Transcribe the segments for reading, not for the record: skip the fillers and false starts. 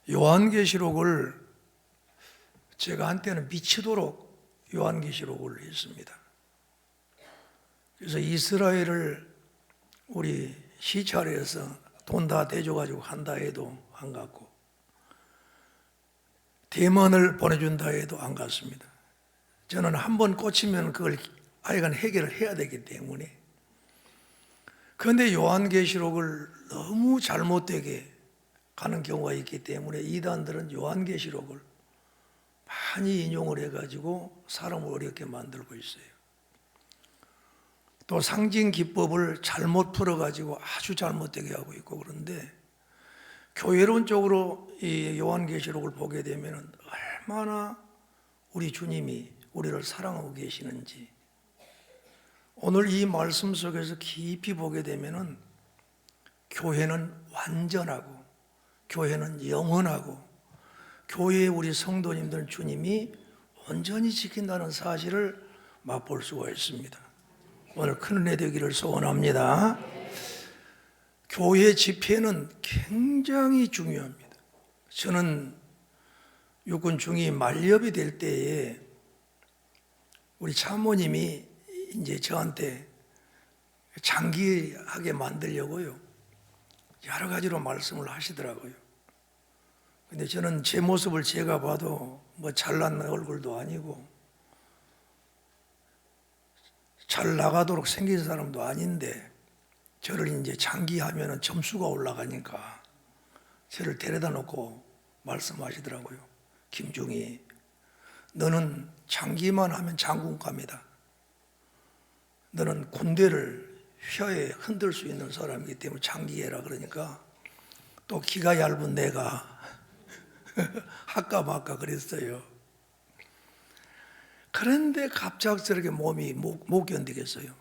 요한계시록을 제가 한때는 미치도록 요한계시록을 했습니다. 그래서 이스라엘을 우리 시찰에서 돈 다 대줘가지고 한다 해도 안 갔고, 대만을 보내준다 해도 안 갔습니다. 저는 한번 꽂히면 그걸 하여간 해결을 해야 되기 때문에. 그런데 요한계시록을 너무 잘못되게 가는 경우가 있기 때문에 이단들은 요한계시록을 많이 인용을 해가지고 사람을 어렵게 만들고 있어요. 또 상징 기법을 잘못 풀어가지고 아주 잘못되게 하고 있고, 그런데 교회론 쪽으로 이 요한계시록을 보게 되면 얼마나 우리 주님이 우리를 사랑하고 계시는지, 오늘 이 말씀 속에서 깊이 보게 되면 교회는 완전하고 교회는 영원하고 교회의 우리 성도님들은 주님이 온전히 지킨다는 사실을 맛볼 수가 있습니다. 오늘 큰 은혜 되기를 소원합니다. 교회 집회는 굉장히 중요합니다. 저는 육군 중위 만렵이 될 때에 우리 참모님이 이제 저한테 장기하게 만들려고요, 여러 가지로 말씀을 하시더라고요. 근데 저는 제 모습을 제가 봐도 뭐 잘난 얼굴도 아니고 잘 나가도록 생긴 사람도 아닌데, 저를 이제 장기하면은 점수가 올라가니까 저를 데려다 놓고 말씀하시더라고요. 김중희, 너는 장기만 하면 장군감이다. 너는 군대를 휘하에 흔들 수 있는 사람이기 때문에 장기해라. 그러니까 또 기가 얇은 내가 할까 말까 그랬어요. 그런데 갑작스럽게 몸이 못 견디겠어요.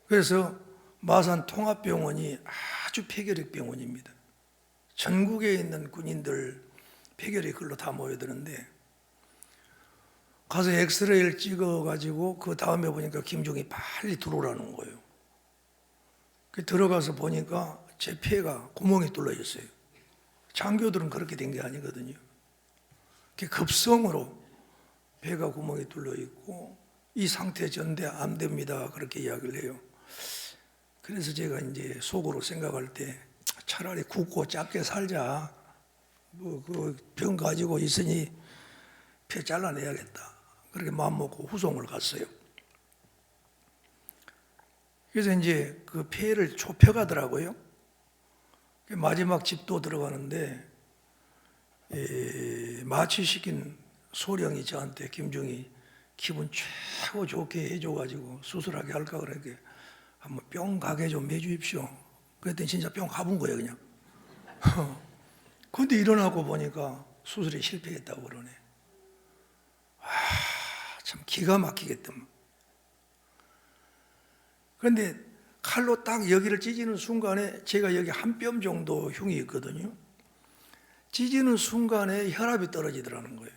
그래서 마산 통합병원이 아주 폐결핵 병원입니다. 전국에 있는 군인들 폐결핵 글로 다 모여드는데, 가서 엑스레이를 찍어가지고 그 다음에 보니까 김종이 빨리 들어오라는 거예요. 들어가서 보니까 제 폐가 구멍이 뚫려 있어요. 장교들은 그렇게 된 게 아니거든요. 급성으로 폐가 구멍이 뚫려 있고 이 상태 전대 안 됩니다, 그렇게 이야기를 해요. 그래서 제가 이제 속으로 생각할 때 차라리 굵고 작게 살자. 뭐 그 병 가지고 있으니 폐 잘라내야겠다. 그렇게 마음먹고 후송을 갔어요. 그래서 이제 그 폐를 좁혀가더라고요. 마지막 집도 들어가는데 마취시킨 소령이 저한테 김중희 기분 최고 좋게 해줘가지고 수술하게 할까 그러니까 한번 뿅 가게 좀 해주십시오. 그랬더니 진짜 뿅 가본 거예요, 그냥. 근데 일어나고 보니까 수술이 실패했다고 그러네. 참 기가 막히겠더만. 그런데 칼로 딱 여기를 찢는 순간에 제가 여기 한 뼘 정도 흉이 있거든요. 찢는 순간에 혈압이 떨어지더라는 거예요.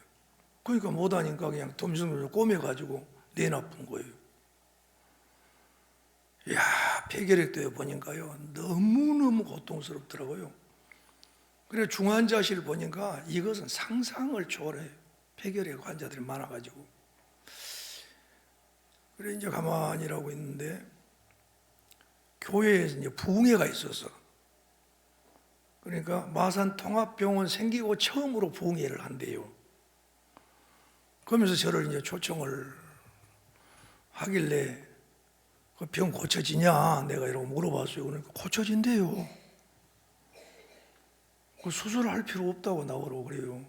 그러니까 못하니까 그냥 덤성을 꼬매가지고 내놔픈 거예요. 이야, 폐결핵도 보니까요 너무너무 고통스럽더라고요. 그래서 중환자실 보니까 이것은 상상을 초월해요. 폐결핵 환자들이 많아가지고. 그래 이제 가만히 일하고 있는데 교회에서 이제 부흥회가 있어서, 그러니까 마산 통합병원 생기고 처음으로 부흥회를 한대요. 그러면서 저를 이제 초청을 하길래 그 병 고쳐지냐 내가 이러고 물어봤어요. 그러니까 고쳐진대요. 그 수술할 필요 없다고 나오라고 그래요.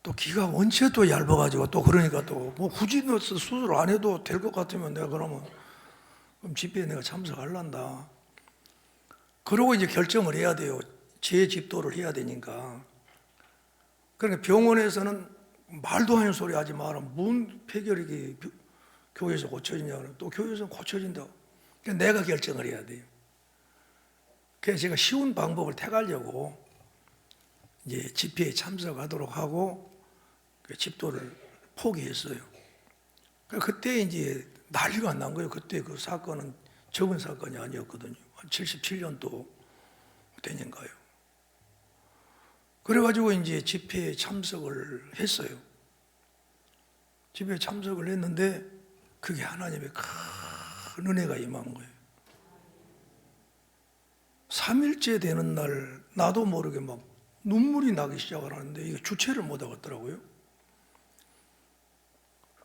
또 기가 원체 또 얇아가지고 또 그러니까 또 뭐 굳이 넣어서 수술 안 해도 될 것 같으면 내가 그럼 집회에 내가 참석할란다. 그러고 이제 결정을 해야 돼요. 재집도를 해야 되니까. 그러니까 병원에서는 말도 안 되는 소리 하지 마라. 뭔 폐결핵이 교회에서 고쳐지냐. 또 교회에서 고쳐진다고. 그러니까 내가 결정을 해야 돼요. 그래서 제가 쉬운 방법을 택하려고 이제 집회에 참석하도록 하고 그 집도를 포기했어요. 그때 이제 난리가 난 거예요. 그때 그 사건은 적은 사건이 아니었거든요. 한 77년도 되는가요. 그래가지고 이제 집회에 참석을 했어요. 집회에 참석을 했는데 그게 하나님의 큰 은혜가 임한 거예요. 3일째 되는 날 나도 모르게 막 눈물이 나기 시작을 하는데 이게 주체를 못 하겠더라고요.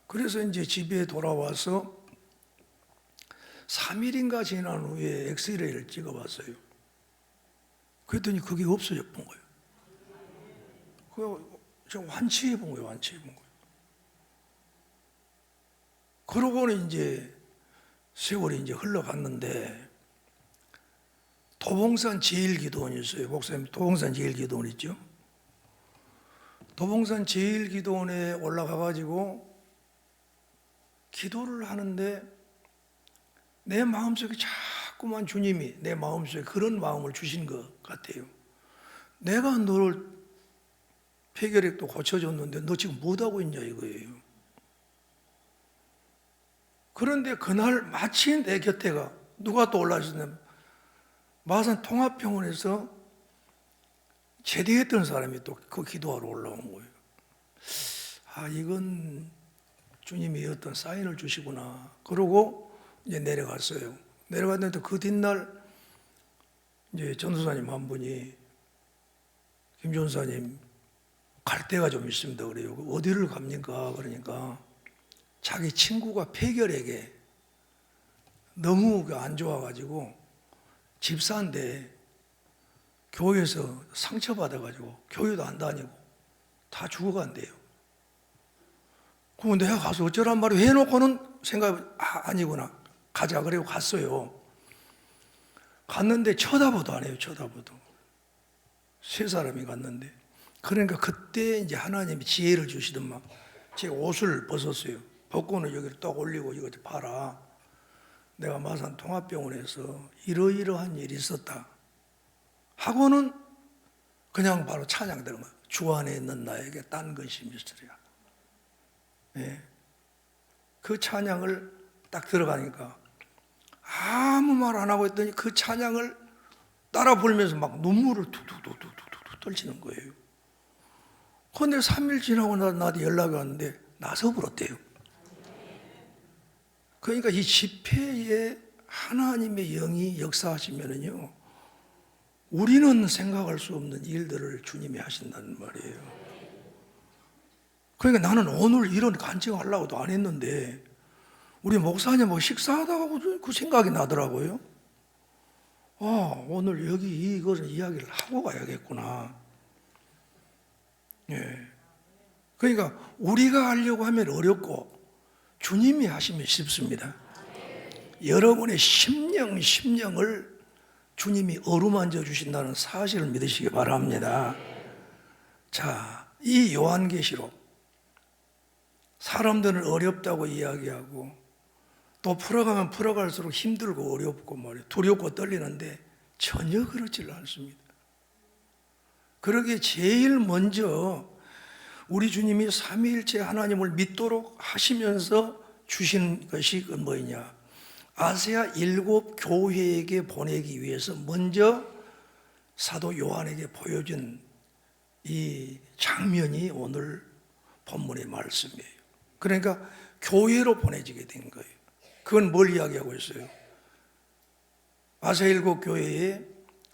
그래서 이제 집에 돌아와서 3일인가 지난 후에 엑스레이를 찍어봤어요. 그랬더니 그게 없어져 본 거예요. 그거 제가 완치해 본 거예요. 완치해 본 거예요. 그러고는 이제 세월이 이제 흘러갔는데 도봉산 제일기도원이었어요. 목사님 도봉산 제일기도원 있죠? 도봉산 제일기도원에 올라가 가지고 기도를 하는데 내 마음속에 자꾸만 주님이 내 마음속에 그런 마음을 주신 것 같아요. 내가 너를 폐결핵도 고쳐줬는데 너 지금 못하고 있냐 이거예요. 그런데 그날 마침 내 곁에가 누가 또 올라오셨냐면 마산 통합병원에서 제대했던 사람이 또 그 기도하러 올라온 거예요. 아, 이건 주님이 어떤 사인을 주시구나. 그러고 이제 내려갔어요. 내려갔는데 그 뒷날 이제 전도사님 한 분이 김 전사님 갈 데가 좀 있습니다. 그래요. 어디를 갑니까? 그러니까 자기 친구가 폐결핵에 너무 안 좋아가지고 집사인데 교회에서 상처받아가지고 교회도 안 다니고 다 죽어간대요. 그럼 내가 가서 어쩌란 말을 해놓고는 아니구나. 가자. 그리고 갔어요. 갔는데 쳐다보도 안 해요. 쳐다보도. 세 사람이 갔는데. 그러니까 그때 이제 하나님이 지혜를 주시더만 제 옷을 벗었어요. 벗고는 여기를 딱 올리고 이거 봐라. 내가 마산 통합병원에서 이러이러한 일이 있었다. 하고는 그냥 바로 찬양 들어가면 주 안에 있는 나에게 딴 것이 있으리라. 예. 그 찬양을 딱 들어가니까 아무 말 안 하고 있더니 그 찬양을 따라 부르면서 막 눈물을 툭툭툭툭툭 떨치는 거예요. 그런데 3일 지나고 나한테 연락이 왔는데 나서 불었대요. 그러니까 이 집회에 하나님의 영이 역사하시면은요, 우리는 생각할 수 없는 일들을 주님이 하신다는 말이에요. 그러니까 나는 오늘 이런 간증하려고도 안 했는데 우리 목사님하고 식사하다가 그 생각이 나더라고요. 오늘 여기 이것을 이야기를 하고 가야겠구나. 예. 그러니까 우리가 하려고 하면 어렵고 주님이 하시면 쉽습니다. 여러분의 심령을 주님이 어루만져 주신다는 사실을 믿으시기 바랍니다. 자, 이 요한계시록 사람들은 어렵다고 이야기하고 또 풀어가면 풀어갈수록 힘들고 어렵고 두렵고 떨리는데 전혀 그렇지 않습니다. 그러기에 제일 먼저 우리 주님이 삼위일체 하나님을 믿도록 하시면서 주신 것이 뭐냐? 아시아 7 교회에게 보내기 위해서 먼저 사도 요한에게 보여준 이 장면이 오늘 본문의 말씀이에요. 그러니까 교회로 보내지게 된 거예요. 그건 뭘 이야기하고 있어요? 아시아 7 교회에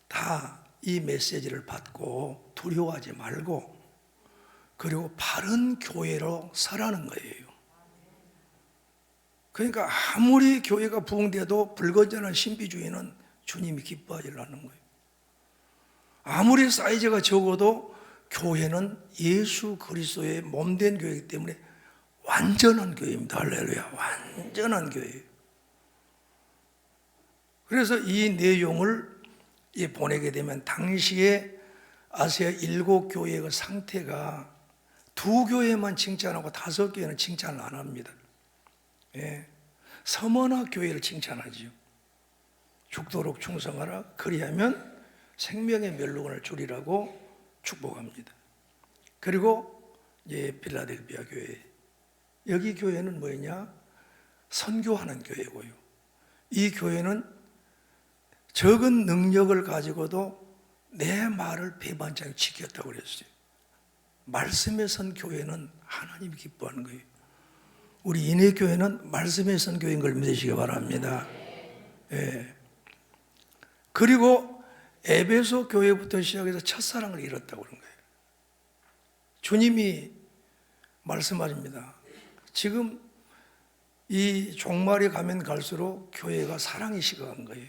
다 이 메시지를 받고 두려워하지 말고 그리고 바른 교회로 서라는 거예요. 그러니까 아무리 교회가 부흥돼도 불건전한 신비주의는 주님이 기뻐하지를 않는 거예요. 아무리 사이즈가 적어도 교회는 예수 그리스도의 몸된 교회이기 때문에 완전한 교회입니다. 할렐루야. 완전한 교회예요. 그래서 이 내용을 보내게 되면 당시에 아시아 7 교회의 상태가 2 교회만 칭찬하고 5 교회는 칭찬을 안 합니다. 예. 서머나 교회를 칭찬하죠. 죽도록 충성하라. 그리하면 생명의 멸류관을 주리라고 축복합니다. 그리고 필라델피아 교회. 여기 교회는 뭐냐? 선교하는 교회고요. 이 교회는 적은 능력을 가지고도 내 말을 배반장 지켰다고 그랬어요. 말씀에 선 교회는 하나님이 기뻐하는 거예요. 우리 인해교회는 말씀에 선 교회인 걸 믿으시기 바랍니다. 예. 그리고 에베소 교회부터 시작해서 첫사랑을 잃었다고 그런 거예요. 주님이 말씀하십니다. 지금 이 종말에 가면 갈수록 교회가 사랑이 식어간 거예요.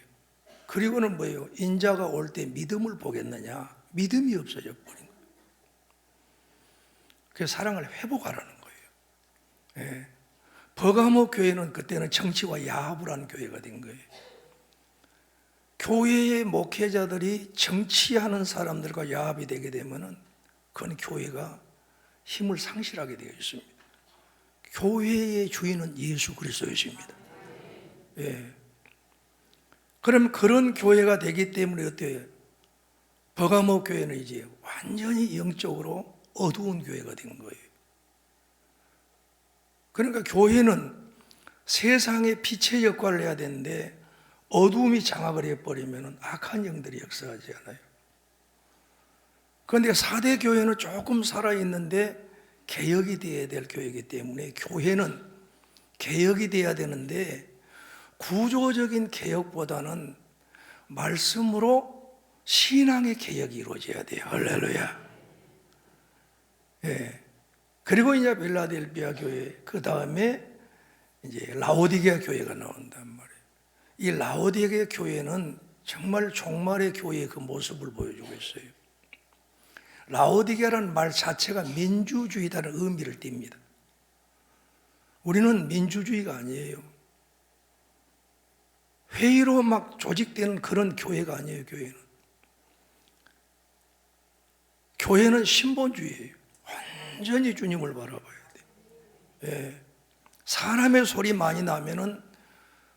그리고는 뭐예요? 인자가 올 때 믿음을 보겠느냐? 믿음이 없어져 버린 거예요. 그래서 사랑을 회복하라는 거예요. 예. 버가모 교회는 그때는 정치와 야합을 하는 교회가 된 거예요. 교회의 목회자들이 정치하는 사람들과 야합이 되게 되면은 그건 교회가 힘을 상실하게 되어 있습니다. 교회의 주인은 예수 그리스도이십니다. 예. 그럼 그런 교회가 되기 때문에 어때요? 버가모 교회는 이제 완전히 영적으로 어두운 교회가 된 거예요. 그러니까 교회는 세상의 빛의 역할을 해야 되는데 어두움이 장악을 해버리면 악한 영들이 역사하지 않아요. 그런데 4대 교회는 조금 살아있는데 개혁이 되어야 될 교회이기 때문에 교회는 개혁이 되어야 되는데 구조적인 개혁보다는 말씀으로 신앙의 개혁이 이루어져야 돼요. 할렐루야. 예. 그리고 이제 빌라델비아 교회, 그 다음에 이제 라오디게아 교회가 나온단 말이에요. 이 라오디게아 교회는 정말 종말의 교회의 그 모습을 보여주고 있어요. 라오디게아라는 말 자체가 민주주의다는 의미를 띱니다. 우리는 민주주의가 아니에요. 회의로 막 조직되는 그런 교회가 아니에요. 교회는 신본주의예요. 완전히 주님을 바라봐야 돼요. 예. 사람의 소리 많이 나면은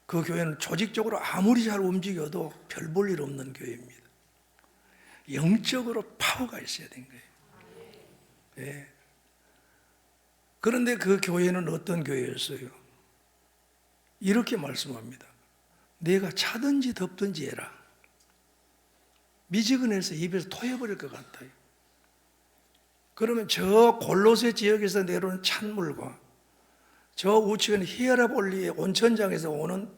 그 교회는 조직적으로 아무리 잘 움직여도 별 볼 일 없는 교회입니다. 영적으로 파워가 있어야 되는 거예요. 예. 그런데 그 교회는 어떤 교회였어요? 이렇게 말씀합니다. 내가 차든지 덥든지 해라. 미지근해서 입에서 토해버릴 것 같아요. 그러면 저 골로새 지역에서 내려오는 찬물과 저 우측은 히에라볼리의 온천장에서 오는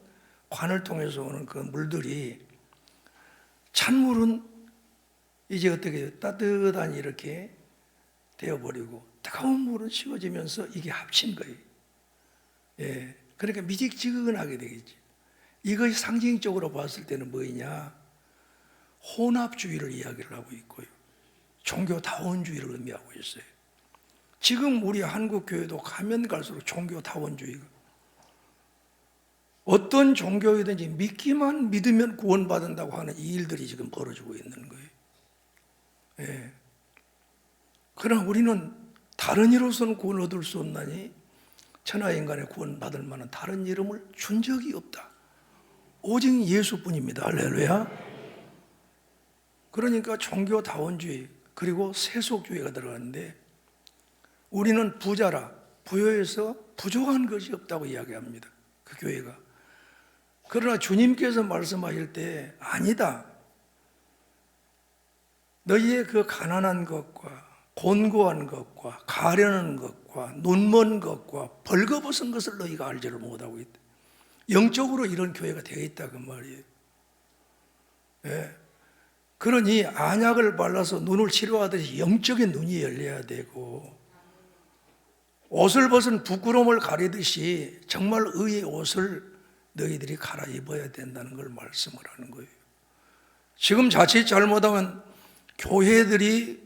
관을 통해서 오는 그 물들이, 찬물은 이제 어떻게 따뜻하니 이렇게 되어버리고 뜨거운 물은 식어지면서 이게 합친 거예요. 예, 그러니까 미지근하게 되겠지. 이것이 상징적으로 봤을 때는 뭐이냐? 혼합주의를 이야기를 하고 있고요. 종교다원주의를 의미하고 있어요. 지금 우리 한국 교회도 가면 갈수록 종교다원주의가, 어떤 종교이든지 믿기만 믿으면 구원받는다고 하는 이 일들이 지금 벌어지고 있는 거예요. 예. 그러나 우리는 다른 이로서는 구원을 얻을 수 없나니 천하인간의 구원받을 만한 다른 이름을 준 적이 없다. 오직 예수뿐입니다. 할렐루야. 그러니까 종교다원주의 그리고 세속주의가 들어가는데, 우리는 부자라, 부여해서 부족한 것이 없다고 이야기합니다. 그 교회가. 그러나 주님께서 말씀하실 때 아니다. 너희의 그 가난한 것과 곤고한 것과 가련한 것과 눈먼 것과 벌거벗은 것을 너희가 알지를 못하고 있다. 영적으로 이런 교회가 되어 있다 그 말이에요. 예. 그러니 안약을 발라서 눈을 치료하듯이 영적인 눈이 열려야 되고, 옷을 벗은 부끄러움을 가리듯이 정말 의의 옷을 너희들이 갈아입어야 된다는 걸 말씀을 하는 거예요. 지금 자칫 잘못하면 교회들이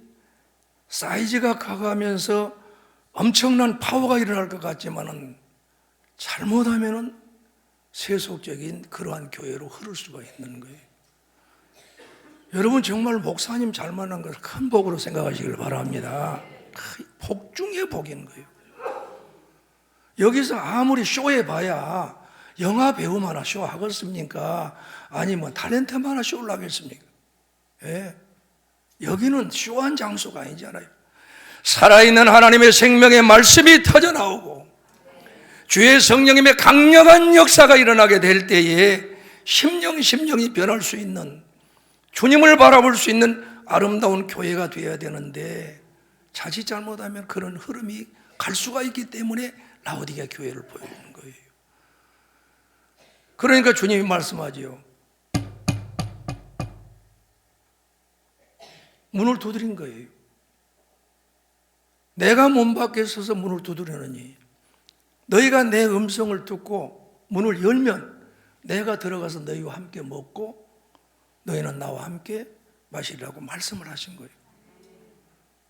사이즈가 커가면서 엄청난 파워가 일어날 것 같지만은 잘못하면은 세속적인 그러한 교회로 흐를 수가 있는 거예요. 여러분 정말 목사님 잘 만난 것을 큰 복으로 생각하시길 바랍니다. 복 중에 복인 거예요. 여기서 아무리 쇼해봐야 영화 배우만 하나 쇼하겠습니까? 아니면 탤런트만 하나 쇼를 하겠습니까? 예. 여기는 쇼한 장소가 아니잖아요. 살아있는 하나님의 생명의 말씀이 터져나오고 주의 성령님의 강력한 역사가 일어나게 될 때에 심령이 변할 수 있는, 주님을 바라볼 수 있는 아름다운 교회가 되어야 되는데 자칫 잘못하면 그런 흐름이 갈 수가 있기 때문에 라오디게아 교회를 보여주는 거예요. 그러니까 주님이 말씀하지요. 문을 두드린 거예요. 내가 문 밖에 서서 문을 두드리느니 너희가 내 음성을 듣고 문을 열면 내가 들어가서 너희와 함께 먹고 너희는 나와 함께 마시라고 말씀을 하신 거예요.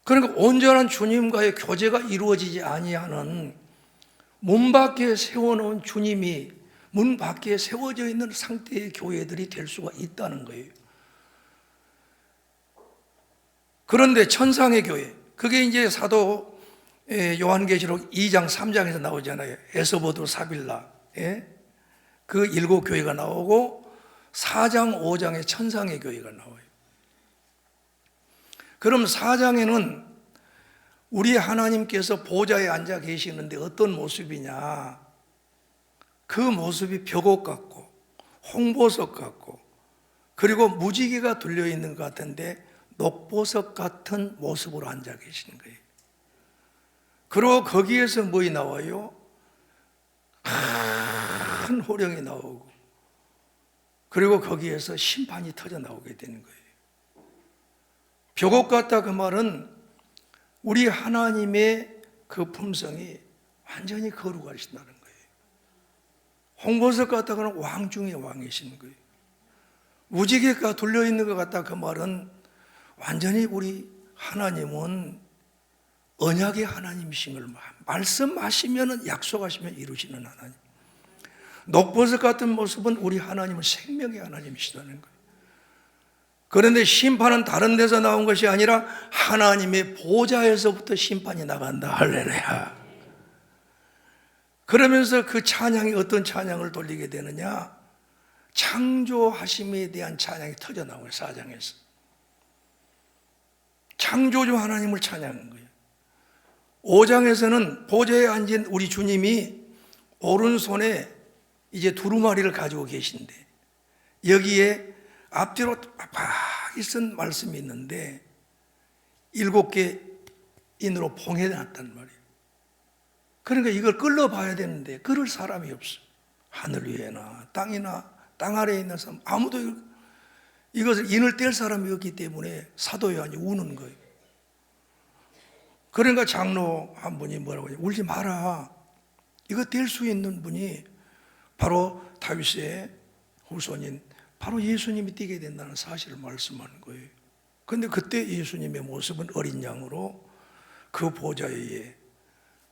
그러니까 온전한 주님과의 교제가 이루어지지 아니하는 문 밖에 세워놓은 주님이 문 밖에 세워져 있는 상태의 교회들이 될 수가 있다는 거예요. 그런데 천상의 교회, 그게 이제 사도 요한계시록 2장 3장에서 나오잖아요. 에스보드 사빌라, 그 7교회가 나오고 4장 5장에 천상의 교회가 나와요. 그럼 4장에는 우리 하나님께서 보좌에 앉아 계시는데 어떤 모습이냐? 그 모습이 벽옥 같고 홍보석 같고 그리고 무지개가 둘려있는 것 같은데 녹보석 같은 모습으로 앉아 계시는 거예요. 그리고 거기에서 뭐이 나와요? 큰 호령이 나오고 그리고 거기에서 심판이 터져 나오게 되는 거예요. 벽옥 같다 그 말은 우리 하나님의 그 품성이 완전히 거룩하신다는 거예요. 홍보석 같다 그는 왕 중에 왕이신 거예요. 무지개가 둘려있는 것 같다 그 말은 완전히 우리 하나님은 언약의 하나님이신 걸 말씀하시면 약속하시면 이루시는 하나님. 녹보석 같은 모습은 우리 하나님은 생명의 하나님이시다는 거예요. 그런데 심판은 다른 데서 나온 것이 아니라 하나님의 보좌에서부터 심판이 나간다. 할렐루야. 그러면서 그 찬양이 어떤 찬양을 돌리게 되느냐? 창조하심에 대한 찬양이 터져 나와요. 4장에서. 창조주 하나님을 찬양한 거예요. 5장에서는 보좌에 앉은 우리 주님이 오른손에 이제 두루마리를 가지고 계신데 여기에 앞뒤로 빡빡이 쓴 말씀이 있는데 7개 인으로 봉해놨단 말이에요. 그러니까 이걸 끌어봐야 되는데 끌을 사람이 없어. 하늘 위에나 땅이나 땅 아래에 있는 사람 아무도 이것을 인을 뗄 사람이 없기 때문에 사도 요한이 우는 거예요. 그러니까 장로 한 분이 뭐라고 해요? 울지 마라. 이거 뗄 수 있는 분이 바로 다윗의 후손인 바로 예수님이 뛰게 된다는 사실을 말씀하는 거예요. 그런데 그때 예수님의 모습은 어린 양으로 그 보좌에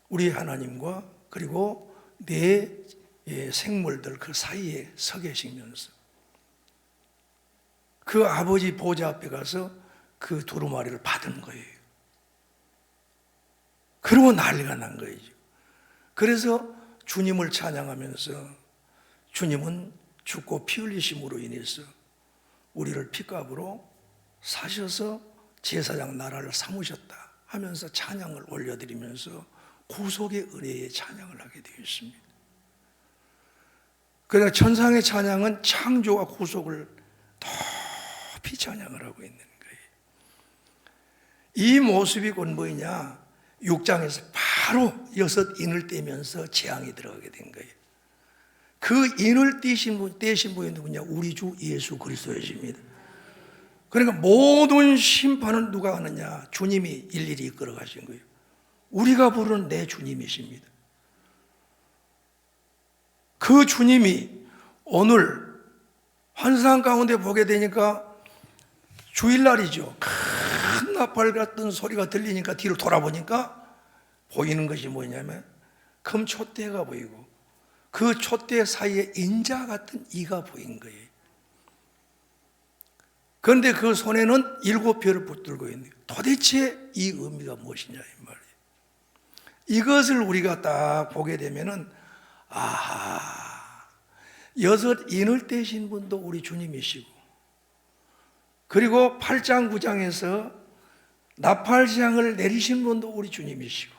우리 하나님과 그리고 내 생물들 그 사이에 서 계시면서 그 아버지 보좌 앞에 가서 그 두루마리를 받은 거예요. 그리고 난리가 난 거예요. 그래서 주님을 찬양하면서 주님은 죽고 피 흘리심으로 인해서 우리를 핏값으로 사셔서 제사장 나라를 삼으셨다 하면서 찬양을 올려드리면서 구속의 은혜의 찬양을 하게 되어 있습니다. 그러니까 천상의 찬양은 창조와 구속을 높이 찬양을 하고 있는 거예요. 이 모습이 곧 뭐냐? 6장에서 바로 6인을 떼면서 재앙이 들어가게 된 거예요. 그 인을 떼신 분이 누구냐? 우리 주 예수 그리스도이십니다. 그러니까 모든 심판은 누가 하느냐? 주님이 일일이 이끌어 가신 거예요. 우리가 부르는 내 주님이십니다. 그 주님이 오늘 환상 가운데 보게 되니까 주일날이죠. 큰 나팔 같은 소리가 들리니까 뒤로 돌아보니까 보이는 것이 뭐냐면 금촛대가 보이고 그 촛대 사이에 인자 같은 이가 보인 거예요. 그런데 그 손에는 7별을 붙들고 있는 거예요. 도대체 이 의미가 무엇이냐 이 말이에요. 이것을 우리가 딱 보게 되면은 아하, 6인을 떼신 분도 우리 주님이시고 그리고 8장 9장에서 나팔재앙을 내리신 분도 우리 주님이시고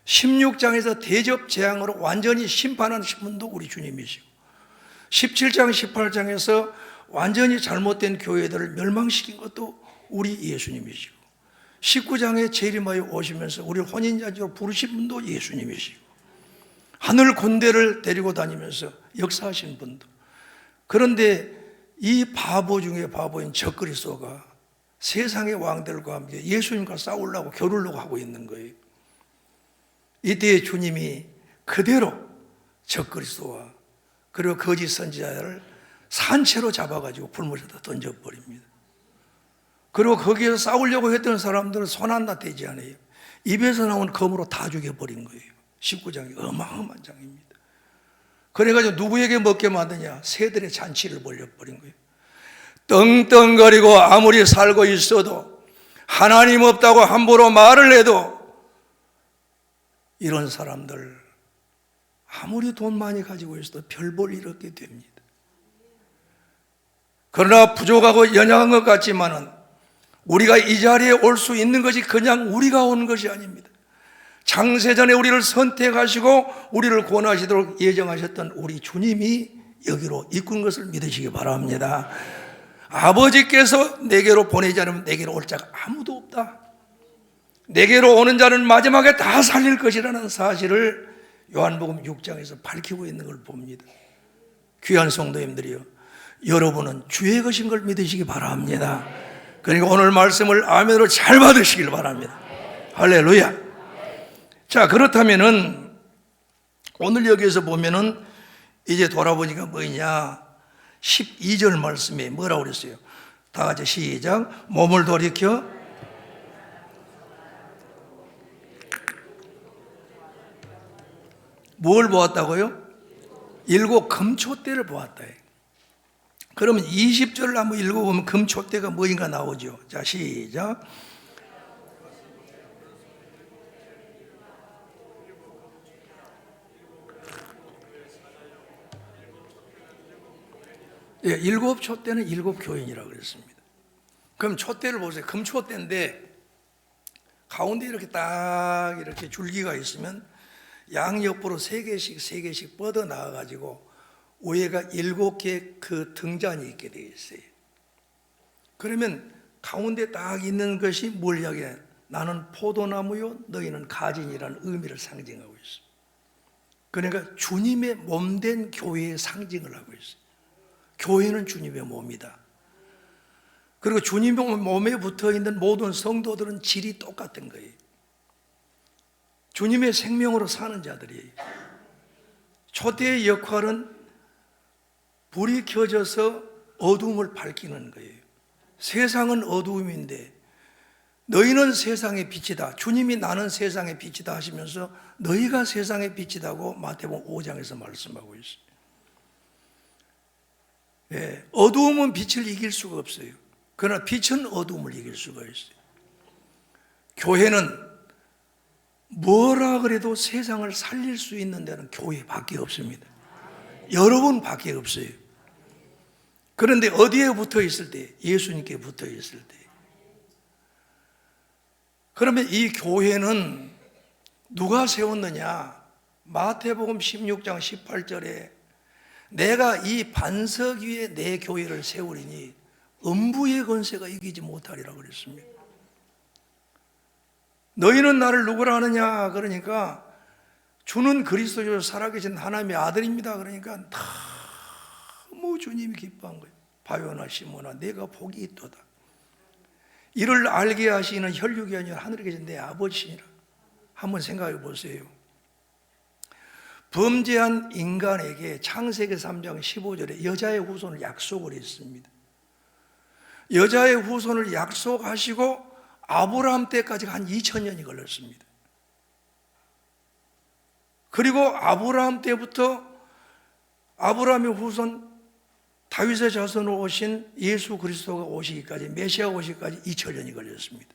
16장에서 대접 재앙으로 완전히 심판하신 분도 우리 주님이시고 17장 18장에서 완전히 잘못된 교회들을 멸망시킨 것도 우리 예수님이시고, 19장에 재림하여 오시면서 우리 혼인잔치로 부르신 분도 예수님이시고, 하늘 군대를 데리고 다니면서 역사하신 분도. 그런데 이 바보 중에 바보인 적그리스도가 세상의 왕들과 함께 예수님과 싸우려고 겨루려고 하고 있는 거예요. 이때 주님이 그대로 적그리스도와 그리고 거짓 선지자를 산채로 잡아가지고 불못에다 던져버립니다. 그리고 거기에서 싸우려고 했던 사람들은 손 하나 대지 않아요. 입에서 나온 검으로 다 죽여버린 거예요. 19장이 어마어마한 장입니다. 그래가지고 누구에게 먹게 만드냐? 새들의 잔치를 벌려버린 거예요. 떵떵거리고 아무리 살고 있어도 하나님 없다고 함부로 말을 해도 이런 사람들 아무리 돈 많이 가지고 있어도 별 볼 일 없게 됩니다. 그러나 부족하고 연약한 것 같지만은 우리가 이 자리에 올 수 있는 것이 그냥 우리가 온 것이 아닙니다. 창세전에 우리를 선택하시고 우리를 구원하시도록 예정하셨던 우리 주님이 여기로 이끈 것을 믿으시기 바랍니다. 아버지께서 내게로 보내지 않으면 내게로 올 자가 아무도 없다. 내게로 오는 자는 마지막에 다 살릴 것이라는 사실을 요한복음 6장에서 밝히고 있는 걸 봅니다. 귀한 성도님들이요, 여러분은 주의 것인 걸 믿으시기 바랍니다. 그러니까 오늘 말씀을 아멘으로 잘 받으시길 바랍니다. 할렐루야. 자, 그렇다면은 오늘 여기에서 보면은 이제 돌아보니까 뭐냐, 12절 말씀에 뭐라고 그랬어요? 다 같이 시작. 몸을 돌이켜 뭘 보았다고요? 7 금초대를 보았다. 그러면 20절을 한번 읽어보면 금초대가 뭐인가 나오죠. 자, 시작. 예, 7 촛대는 7 교인이라고 그랬습니다. 그럼 촛대를 보세요. 금초대인데 가운데 이렇게 딱 이렇게 줄기가 있으면 양옆으로 3개씩 뻗어 나와가지고 위에가 7개 그 등잔이 있게 되어 있어요. 그러면 가운데 딱 있는 것이 뭘 이야기해? 나는 포도나무요 너희는 가진이라는 의미를 상징하고 있어요. 그러니까 주님의 몸된 교회의 상징을 하고 있어요. 교회는 주님의 몸이다. 그리고 주님의 몸에 붙어있는 모든 성도들은 질이 똑같은 거예요. 주님의 생명으로 사는 자들이에요. 초대의 역할은 불이 켜져서 어두움을 밝히는 거예요. 세상은 어두움인데 너희는 세상의 빛이다. 주님이 나는 세상의 빛이다 하시면서 너희가 세상의 빛이다고 마태복음 5장에서 말씀하고 있어요. 예, 어두움은 빛을 이길 수가 없어요. 그러나 빛은 어두움을 이길 수가 있어요. 교회는 뭐라 그래도 세상을 살릴 수 있는 데는 교회밖에 없습니다. 여러분밖에 없어요. 그런데 어디에 붙어 있을 때? 예수님께 붙어 있을 때. 그러면 이 교회는 누가 세웠느냐? 마태복음 16장 18절에 내가 이 반석 위에 내 교회를 세우리니 음부의 권세가 이기지 못하리라고 그랬습니다. 너희는 나를 누구라 하느냐? 그러니까 주는 그리스도요 살아계신 하나님의 아들입니다. 그러니까 너무 주님이 기뻐한 거예요. 바요나 시몬아 내가 복이 있도다. 이를 알게 하시는 혈육이 아니라 하늘에 계신 내 아버지시니라. 한번 생각해 보세요. 범죄한 인간에게 창세기 3장 15절에 여자의 후손을 약속을 했습니다. 여자의 후손을 약속하시고 아브라함 때까지 한 2000년이 걸렸습니다. 그리고 아브라함 때부터 아브라함의 후손 다윗의 자손으로 오신 예수 그리스도가 오시기까지, 메시아가 오시기까지 2000년이 걸렸습니다.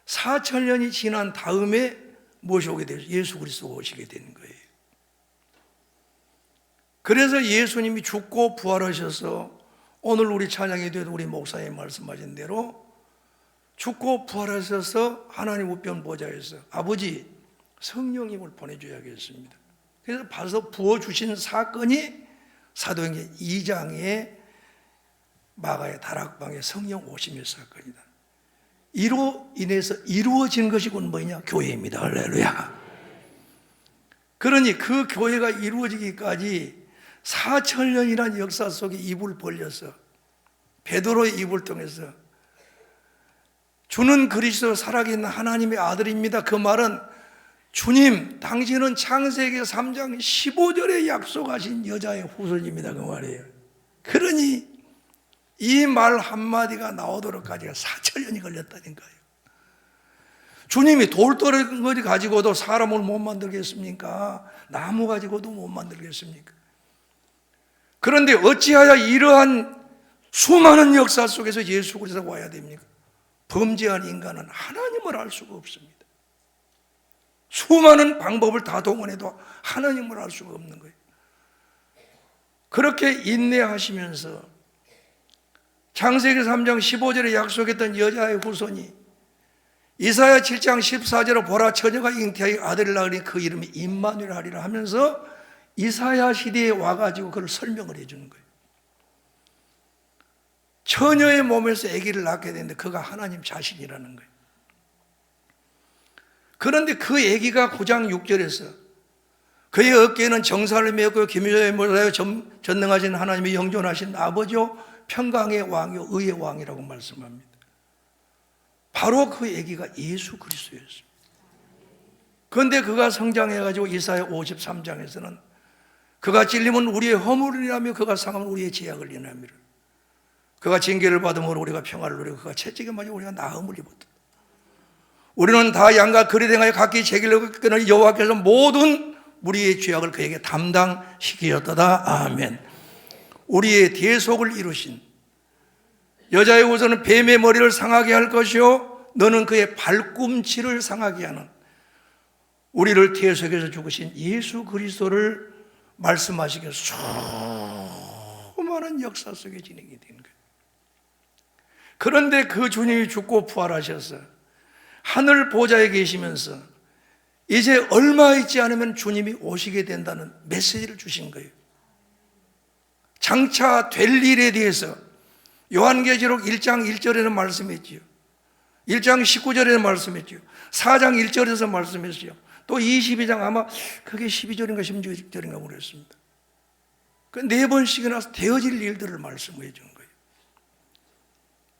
4000년이 지난 다음에 무엇이 오게 되죠? 예수 그리스도가 오시게 되는 거예요. 그래서 예수님이 죽고 부활하셔서 오늘 우리 찬양에 대해서 우리 목사님 말씀하신 대로 죽고 부활하셔서 하나님 우편 보좌에서 아버지 성령님을 보내줘야겠습니다. 그래서 봐서 부어주신 사건이 사도행전 2장에 마가의 다락방에 성령 오심의 사건이다. 이로 인해서 이루어진 것이 곧 뭐냐? 교회입니다. 할렐루야. 그러니 그 교회가 이루어지기까지 4,000년이라는 역사 속에 입을 벌려서 베드로의 입을 통해서 주는 그리스도 살아계신 하나님의 아들입니다. 그 말은 주님, 당신은 창세기 3장 15절에 약속하신 여자의 후손입니다. 그 말이에요. 그러니 이 말 한마디가 나오도록까지가 4,000년이 걸렸다니까요. 주님이 돌덩어리 가지고도 사람을 못 만들겠습니까? 나무 가지고도 못 만들겠습니까? 그런데 어찌하여 이러한 수많은 역사 속에서 예수 그리스도가 와야 됩니까? 범죄한 인간은 하나님을 알 수가 없습니다. 수많은 방법을 다 동원해도 하나님을 알 수가 없는 거예요. 그렇게 인내하시면서 창세기 3장 15절에 약속했던 여자의 후손이 이사야 7장 14절에 보라 처녀가 잉태하여 아들을 낳으니 그 이름이 임마누엘 하리라 하면서 이사야 시대에 와가지고 그걸 설명을 해주는 거예요. 처녀의 몸에서 아기를 낳게 되는데 그가 하나님 자신이라는 거예요. 그런데 그 아기가 9장 6절에서 그의 어깨에는 정사를 메었고 기묘자의 모자여 전능하신 하나님의 영존하신 아버지요 평강의 왕이요 의의 왕이라고 말씀합니다. 바로 그 아기가 예수 그리스도였습니다. 그런데 그가 성장해가지고 이사야 53장에서는 그가 찔림은 우리의 허물이라며 그가 상함은 우리의 죄악을 인함이라. 그가 징계를 받음으로 우리가 평화를 누리고 그가 채찍에 맞아 우리가 나음을 입었다. 우리는 다 양과 그리 행하여 각기 제길로 끊어 여호와께서 모든 우리의 죄악을 그에게 담당시키셨도다. 아멘. 우리의 대속을 이루신 여자의 후손은 뱀의 머리를 상하게 할 것이요 너는 그의 발꿈치를 상하게 하는 우리를 대속해서 죽으신 예수 그리스도를 말씀하시기에 수많은 역사 속에 진행이 된 거예요. 그런데 그 주님이 죽고 부활하셔서 하늘 보좌에 계시면서 이제 얼마 있지 않으면 주님이 오시게 된다는 메시지를 주신 거예요. 장차 될 일에 대해서 요한계시록 1장 1절에는 말씀했지요. 1장 19절에는 말씀했지요. 4장 1절에서 말씀했지요. 또 22장 아마 그게 12절인가 16절인가 모르겠습니다. 그 4번씩이나 되어질 일들을 말씀해 준 거예요.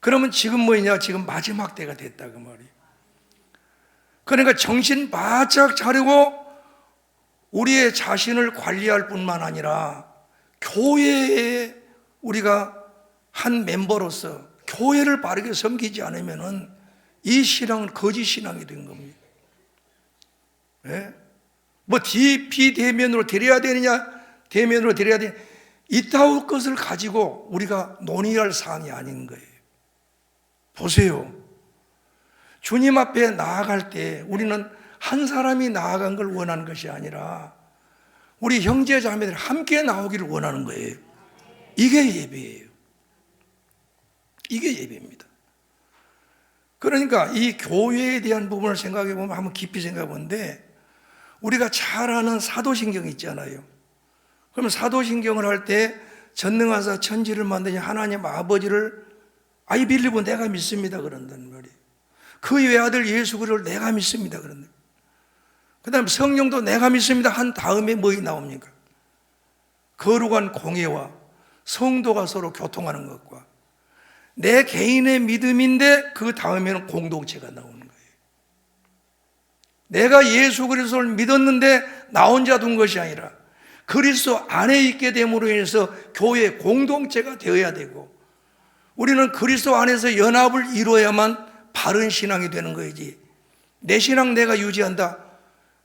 그러면 지금 뭐냐? 지금 마지막 때가 됐다 그 말이에요. 그러니까 정신 바짝 차리고 우리의 자신을 관리할 뿐만 아니라 교회에 우리가 한 멤버로서 교회를 바르게 섬기지 않으면은 이 신앙은 거짓 신앙이 된 겁니다. 네? 뭐 비대면으로 드려야 되느냐, 대면으로 드려야 되느냐, 이따울 것을 가지고 우리가 논의할 사항이 아닌 거예요. 보세요. 주님 앞에 나아갈 때 우리는 한 사람이 나아간 걸 원하는 것이 아니라 우리 형제 자매들이 함께 나오기를 원하는 거예요. 이게 예배예요. 이게 예배입니다. 그러니까 이 교회에 대한 부분을 생각해 보면 한번 깊이 생각해 보는데 우리가 잘 아는 사도신경 있잖아요. 그러면 사도신경을 할 때 전능하사 천지를 만드신 하나님 아버지를 I believe 내가 믿습니다 그런단 말이에요. 그 외아들 예수 그리스도를 내가 믿습니다 그런단 말이에요. 그 다음 성령도 내가 믿습니다 한 다음에 뭐가 나옵니까? 거룩한 공예와 성도가 서로 교통하는 것과 내 개인의 믿음인데 그 다음에는 공동체가 나오는 거예요. 내가 예수 그리스도를 믿었는데 나 혼자 둔 것이 아니라 그리스도 안에 있게 됨으로 인해서 교회 공동체가 되어야 되고 우리는 그리스도 안에서 연합을 이루어야만 바른 신앙이 되는 거이지 내 신앙 내가 유지한다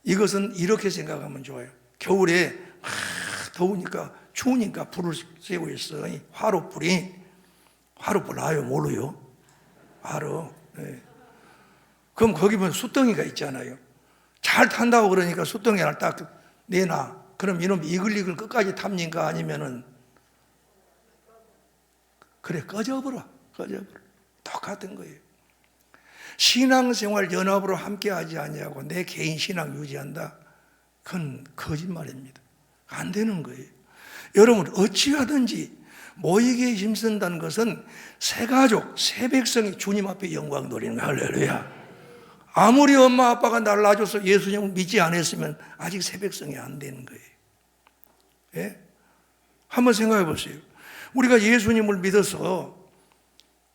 이것은 이렇게 생각하면 좋아요. 겨울에 더우니까 추우니까 불을 쐬고 있어. 화로불이 화로불 아요? 모르요? 알아. 네. 그럼 거기 보면 숯덩이가 있잖아요. 잘 탄다고 그러니까 숯덩이 하나 딱 내놔. 그럼 이놈 이글이글 끝까지 탑니까? 아니면은 그래 꺼져버려. 똑같은 거예요. 신앙생활 연합으로 함께하지 아니하고 내 개인 신앙 유지한다. 그건 거짓말입니다. 안 되는 거예요. 여러분 어찌하든지 모이기에 힘쓴다는 것은 새 가족, 새 백성이 주님 앞에 영광 돌리는 거예요. 할렐루야. 아무리 엄마 아빠가 날 낳아줘서 예수님을 믿지 않았으면 아직 새 백성이 안 되는 거예요. 예? 한번 생각해 보세요. 우리가 예수님을 믿어서,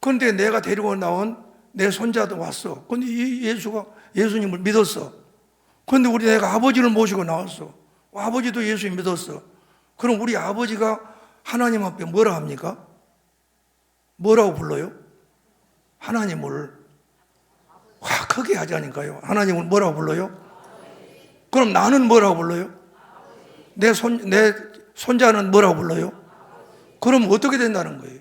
그런데 내가 데리고 나온 내 손자도 왔어. 그런데 예수가 예수님을 믿었어. 그런데 우리 내가 아버지를 모시고 나왔어. 아버지도 예수님 믿었어. 그럼 우리 아버지가 하나님 앞에 뭐라 합니까? 뭐라고 불러요? 하나님을 크게 하자니까요. 하나님을 뭐라고 불러요? 그럼 나는 뭐라고 불러요? 내 손자는 뭐라고 불러요? 그럼 어떻게 된다는 거예요?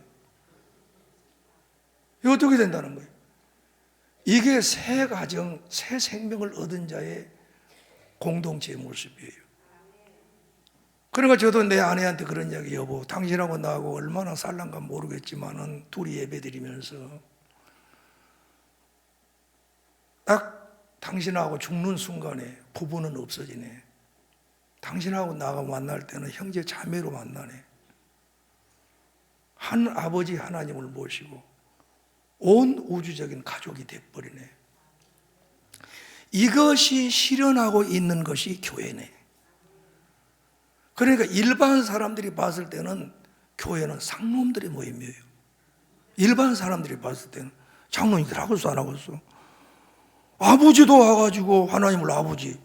이게 어떻게 된다는 거예요? 이게 새 가정, 새 생명을 얻은 자의 공동체의 모습이에요. 그러니까 저도 내 아내한테 그런 이야기, 여보, 당신하고 나하고 얼마나 살란가 모르겠지만은 둘이 예배드리면서 딱 당신하고 죽는 순간에 부부는 없어지네. 당신하고 나하고 만날 때는 형제 자매로 만나네. 한 아버지 하나님을 모시고 온 우주적인 가족이 돼버리네. 이것이 실현하고 있는 것이 교회네. 그러니까 일반 사람들이 봤을 때는 교회는 상놈들의 모임이에요. 일반 사람들이 봤을 때는 장로님들 하고서 안 하고서, 아버지도 와가지고 하나님을 아버지,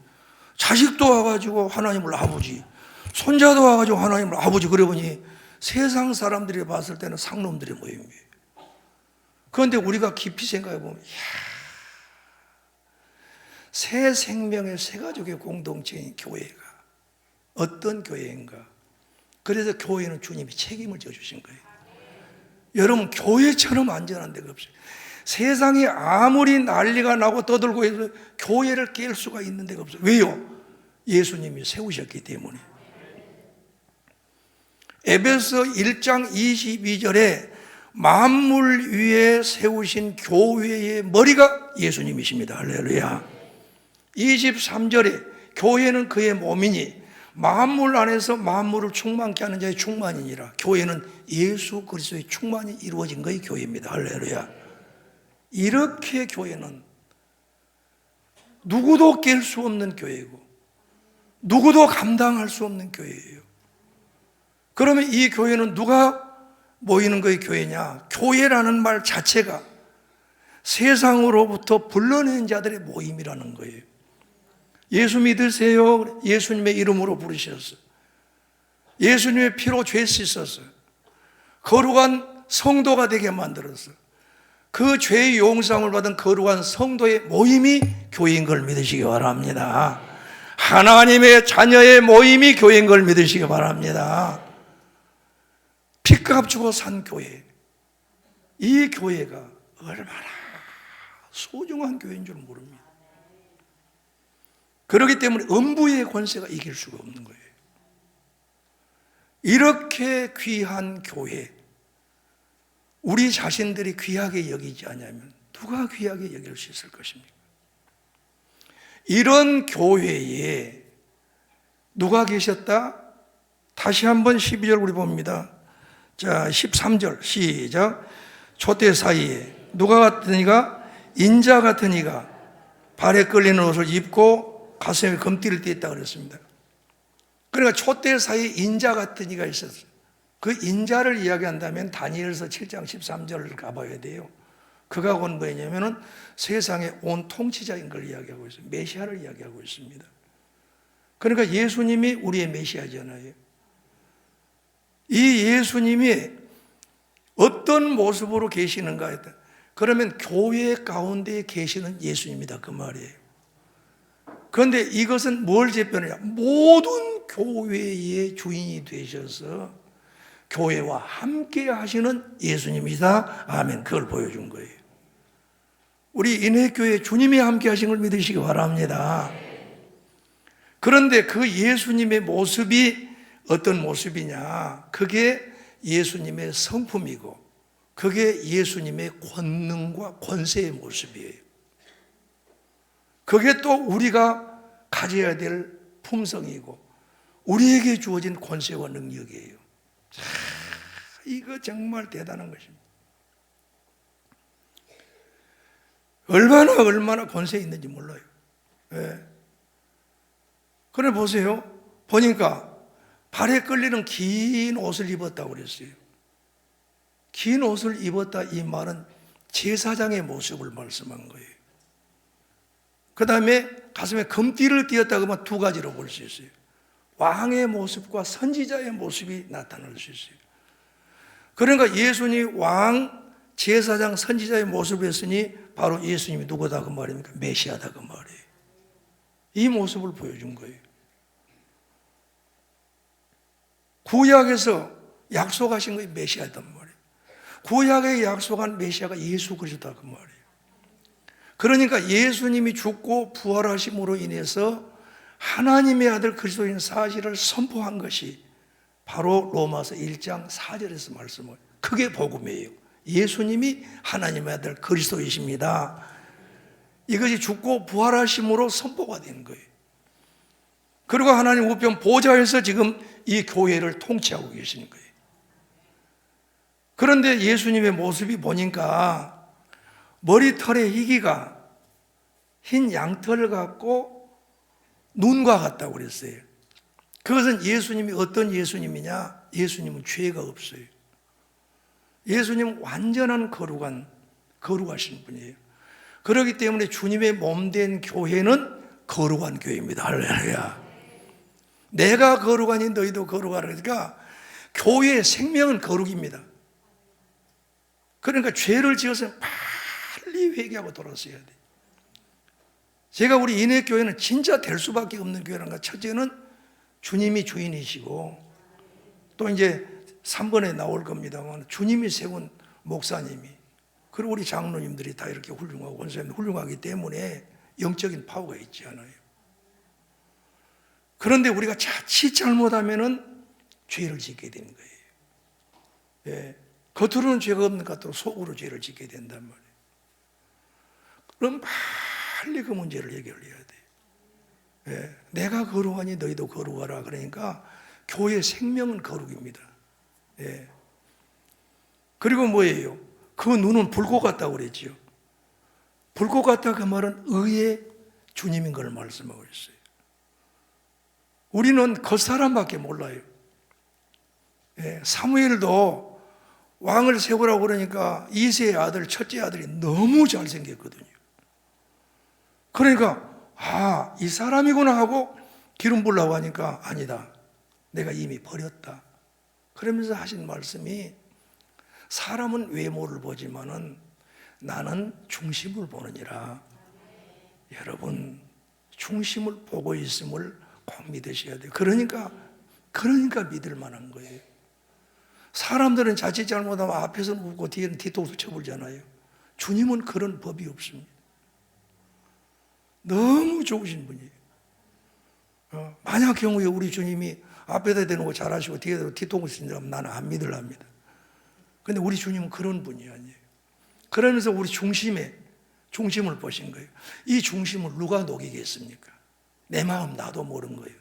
자식도 와가지고 하나님을 아버지, 손자도 와가지고 하나님을 아버지, 그래 보니 세상 사람들이 봤을 때는 상놈들의 모임이에요. 그런데 우리가 깊이 생각해 보면, 새 생명의 새 가족의 공동체인 교회가 어떤 교회인가? 그래서 교회는 주님이 책임을 져주신 거예요. 여러분, 교회처럼 안전한 데가 없어요. 세상에 아무리 난리가 나고 떠들고 해서 교회를 깰 수가 있는 데가 없어요. 왜요? 예수님이 세우셨기 때문에. 에베소 1장 22절에 만물 위에 세우신 교회의 머리가 예수님이십니다. 할렐루야. 23절에 교회는 그의 몸이니 만물 안에서 만물을 충만케 하는 자의 충만이니라. 교회는 예수 그리스도의 충만이 이루어진 것이 교회입니다. 할렐루야. 이렇게 교회는 누구도 깰 수 없는 교회고 누구도 감당할 수 없는 교회예요. 그러면 이 교회는 누가 모이는 것이 교회냐? 교회라는 말 자체가 세상으로부터 불러낸 자들의 모임이라는 거예요. 예수 믿으세요. 예수님의 이름으로 부르셨어요. 예수님의 피로 죄 씻었어요. 거룩한 성도가 되게 만들었어요. 그 죄의 용서함을 받은 거룩한 성도의 모임이 교회인 걸 믿으시기 바랍니다. 하나님의 자녀의 모임이 교회인 걸 믿으시기 바랍니다. 피값 주고 산 교회, 이 교회가 얼마나 소중한 교회인 줄 모릅니다. 그렇기 때문에 음부의 권세가 이길 수가 없는 거예요. 이렇게 귀한 교회, 우리 자신들이 귀하게 여기지 않으면 누가 귀하게 여길 수 있을 것입니까? 이런 교회에 누가 계셨다? 다시 한번 12절 우리 봅니다. 자, 13절 시작. 촛대 사이에 누가 같은 이가, 인자 같은 이가 발에 끌리는 옷을 입고 가슴에 금띠를 띠었다 그랬습니다. 그러니까 촛대 사이에 인자 같은 이가 있었어요. 그 인자를 이야기한다면 다니엘서 7장 13절을 가봐야 돼요. 그가 곧 뭐냐면은 세상의 온 통치자인 걸 이야기하고 있어요. 메시아를 이야기하고 있습니다. 그러니까 예수님이 우리의 메시아잖아요. 이 예수님이 어떤 모습으로 계시는가 했다. 그러면 교회 가운데 계시는 예수님이다 그 말이에요. 그런데 이것은 뭘 재편이냐? 모든 교회의 주인이 되셔서 교회와 함께 하시는 예수님이다. 아멘. 그걸 보여준 거예요. 우리 인해교회 주님이 함께 하신 걸 믿으시기 바랍니다. 그런데 그 예수님의 모습이 어떤 모습이냐? 그게 예수님의 성품이고 그게 예수님의 권능과 권세의 모습이에요. 그게 또 우리가 가져야 될 품성이고 우리에게 주어진 권세와 능력이에요. 이거 정말 대단한 것입니다. 얼마나 권세 있는지 몰라요. 예. 그래 보세요. 보니까 발에 끌리는 긴 옷을 입었다고 그랬어요. 긴 옷을 입었다 이 말은 제사장의 모습을 말씀한 거예요. 그 다음에 가슴에 금띠를 띄었다 그러면 두 가지로 볼 수 있어요. 왕의 모습과 선지자의 모습이 나타날 수 있어요. 그러니까 예수님이 왕, 제사장, 선지자의 모습을 했으니 바로 예수님이 누구다 그 말입니까? 메시아다 그 말이에요. 이 모습을 보여준 거예요. 구약에서 약속하신 것이 메시아단 말이에요. 구약에 약속한 메시아가 예수 그리스도다 그 말이에요. 그러니까 예수님이 죽고 부활하심으로 인해서 하나님의 아들 그리스도인 사실을 선포한 것이 바로 로마서 1장 4절에서 말씀을, 그게 복음이에요. 예수님이 하나님의 아들 그리스도이십니다. 이것이 죽고 부활하심으로 선포가 된 거예요. 그리고 하나님 우편 보좌에서 지금 이 교회를 통치하고 계시는 거예요. 그런데 예수님의 모습이 보니까 머리털의 희기가 흰 양털을 갖고 눈과 같다고 그랬어요. 그것은 예수님이 어떤 예수님이냐? 예수님은 죄가 없어요. 예수님은 완전한 거룩하신 분이에요. 그렇기 때문에 주님의 몸된 교회는 거룩한 교회입니다. 할렐루야. 내가 거룩하니 너희도 거룩하라. 그러니까 교회의 생명은 거룩입니다. 그러니까 죄를 지어서 빨리 회개하고 돌아서야 돼. 제가 우리 인해교회는 진짜 될 수밖에 없는 교회라는 것. 첫째는 주님이 주인이시고, 또 이제 3번에 나올 겁니다만 주님이 세운 목사님이, 그리고 우리 장로님들이 다 이렇게 훌륭하고 원사님들 훌륭하기 때문에 영적인 파워가 있지 않아요. 그런데 우리가 자칫 잘못하면은 죄를 짓게 되는 거예요. 예. 겉으로는 죄가 없는 것 같아도 속으로 죄를 짓게 된단 말이에요. 그럼 빨리 그 문제를 해결해야 돼요. 예. 내가 거룩하니 너희도 거룩하라. 그러니까 교회의 생명은 거룩입니다. 예. 그리고 뭐예요? 그 눈은 불꽃 같다고 그랬지요. 불꽃 같다 그 말은 의의 주님인 걸 말씀하고 있어요. 우리는 겉사람밖에 몰라요. 예. 사무엘도 왕을 세우라고 그러니까 이새의 아들, 첫째 아들이 너무 잘생겼거든요. 그러니까 이 사람이구나 하고 기름 부으려고 하니까 아니다. 내가 이미 버렸다. 그러면서 하신 말씀이 사람은 외모를 보지만은 나는 중심을 보느니라. 여러분, 중심을 보고 있음을 꼭 믿으셔야 돼요. 그러니까 믿을 만한 거예요. 사람들은 자칫 잘못하면 앞에서는 웃고 뒤에는 뒤통수 쳐불잖아요. 주님은 그런 법이 없습니다. 너무 좋으신 분이에요. 만약 경우에 우리 주님이 앞에다 대는 거 잘하시고 뒤에다 뒤통수 친다면 나는 안 믿으랍니다. 근데 우리 주님은 그런 분이 아니에요. 그러면서 우리 중심을 보신 거예요. 이 중심을 누가 녹이겠습니까? 내 마음 나도 모르는 거예요.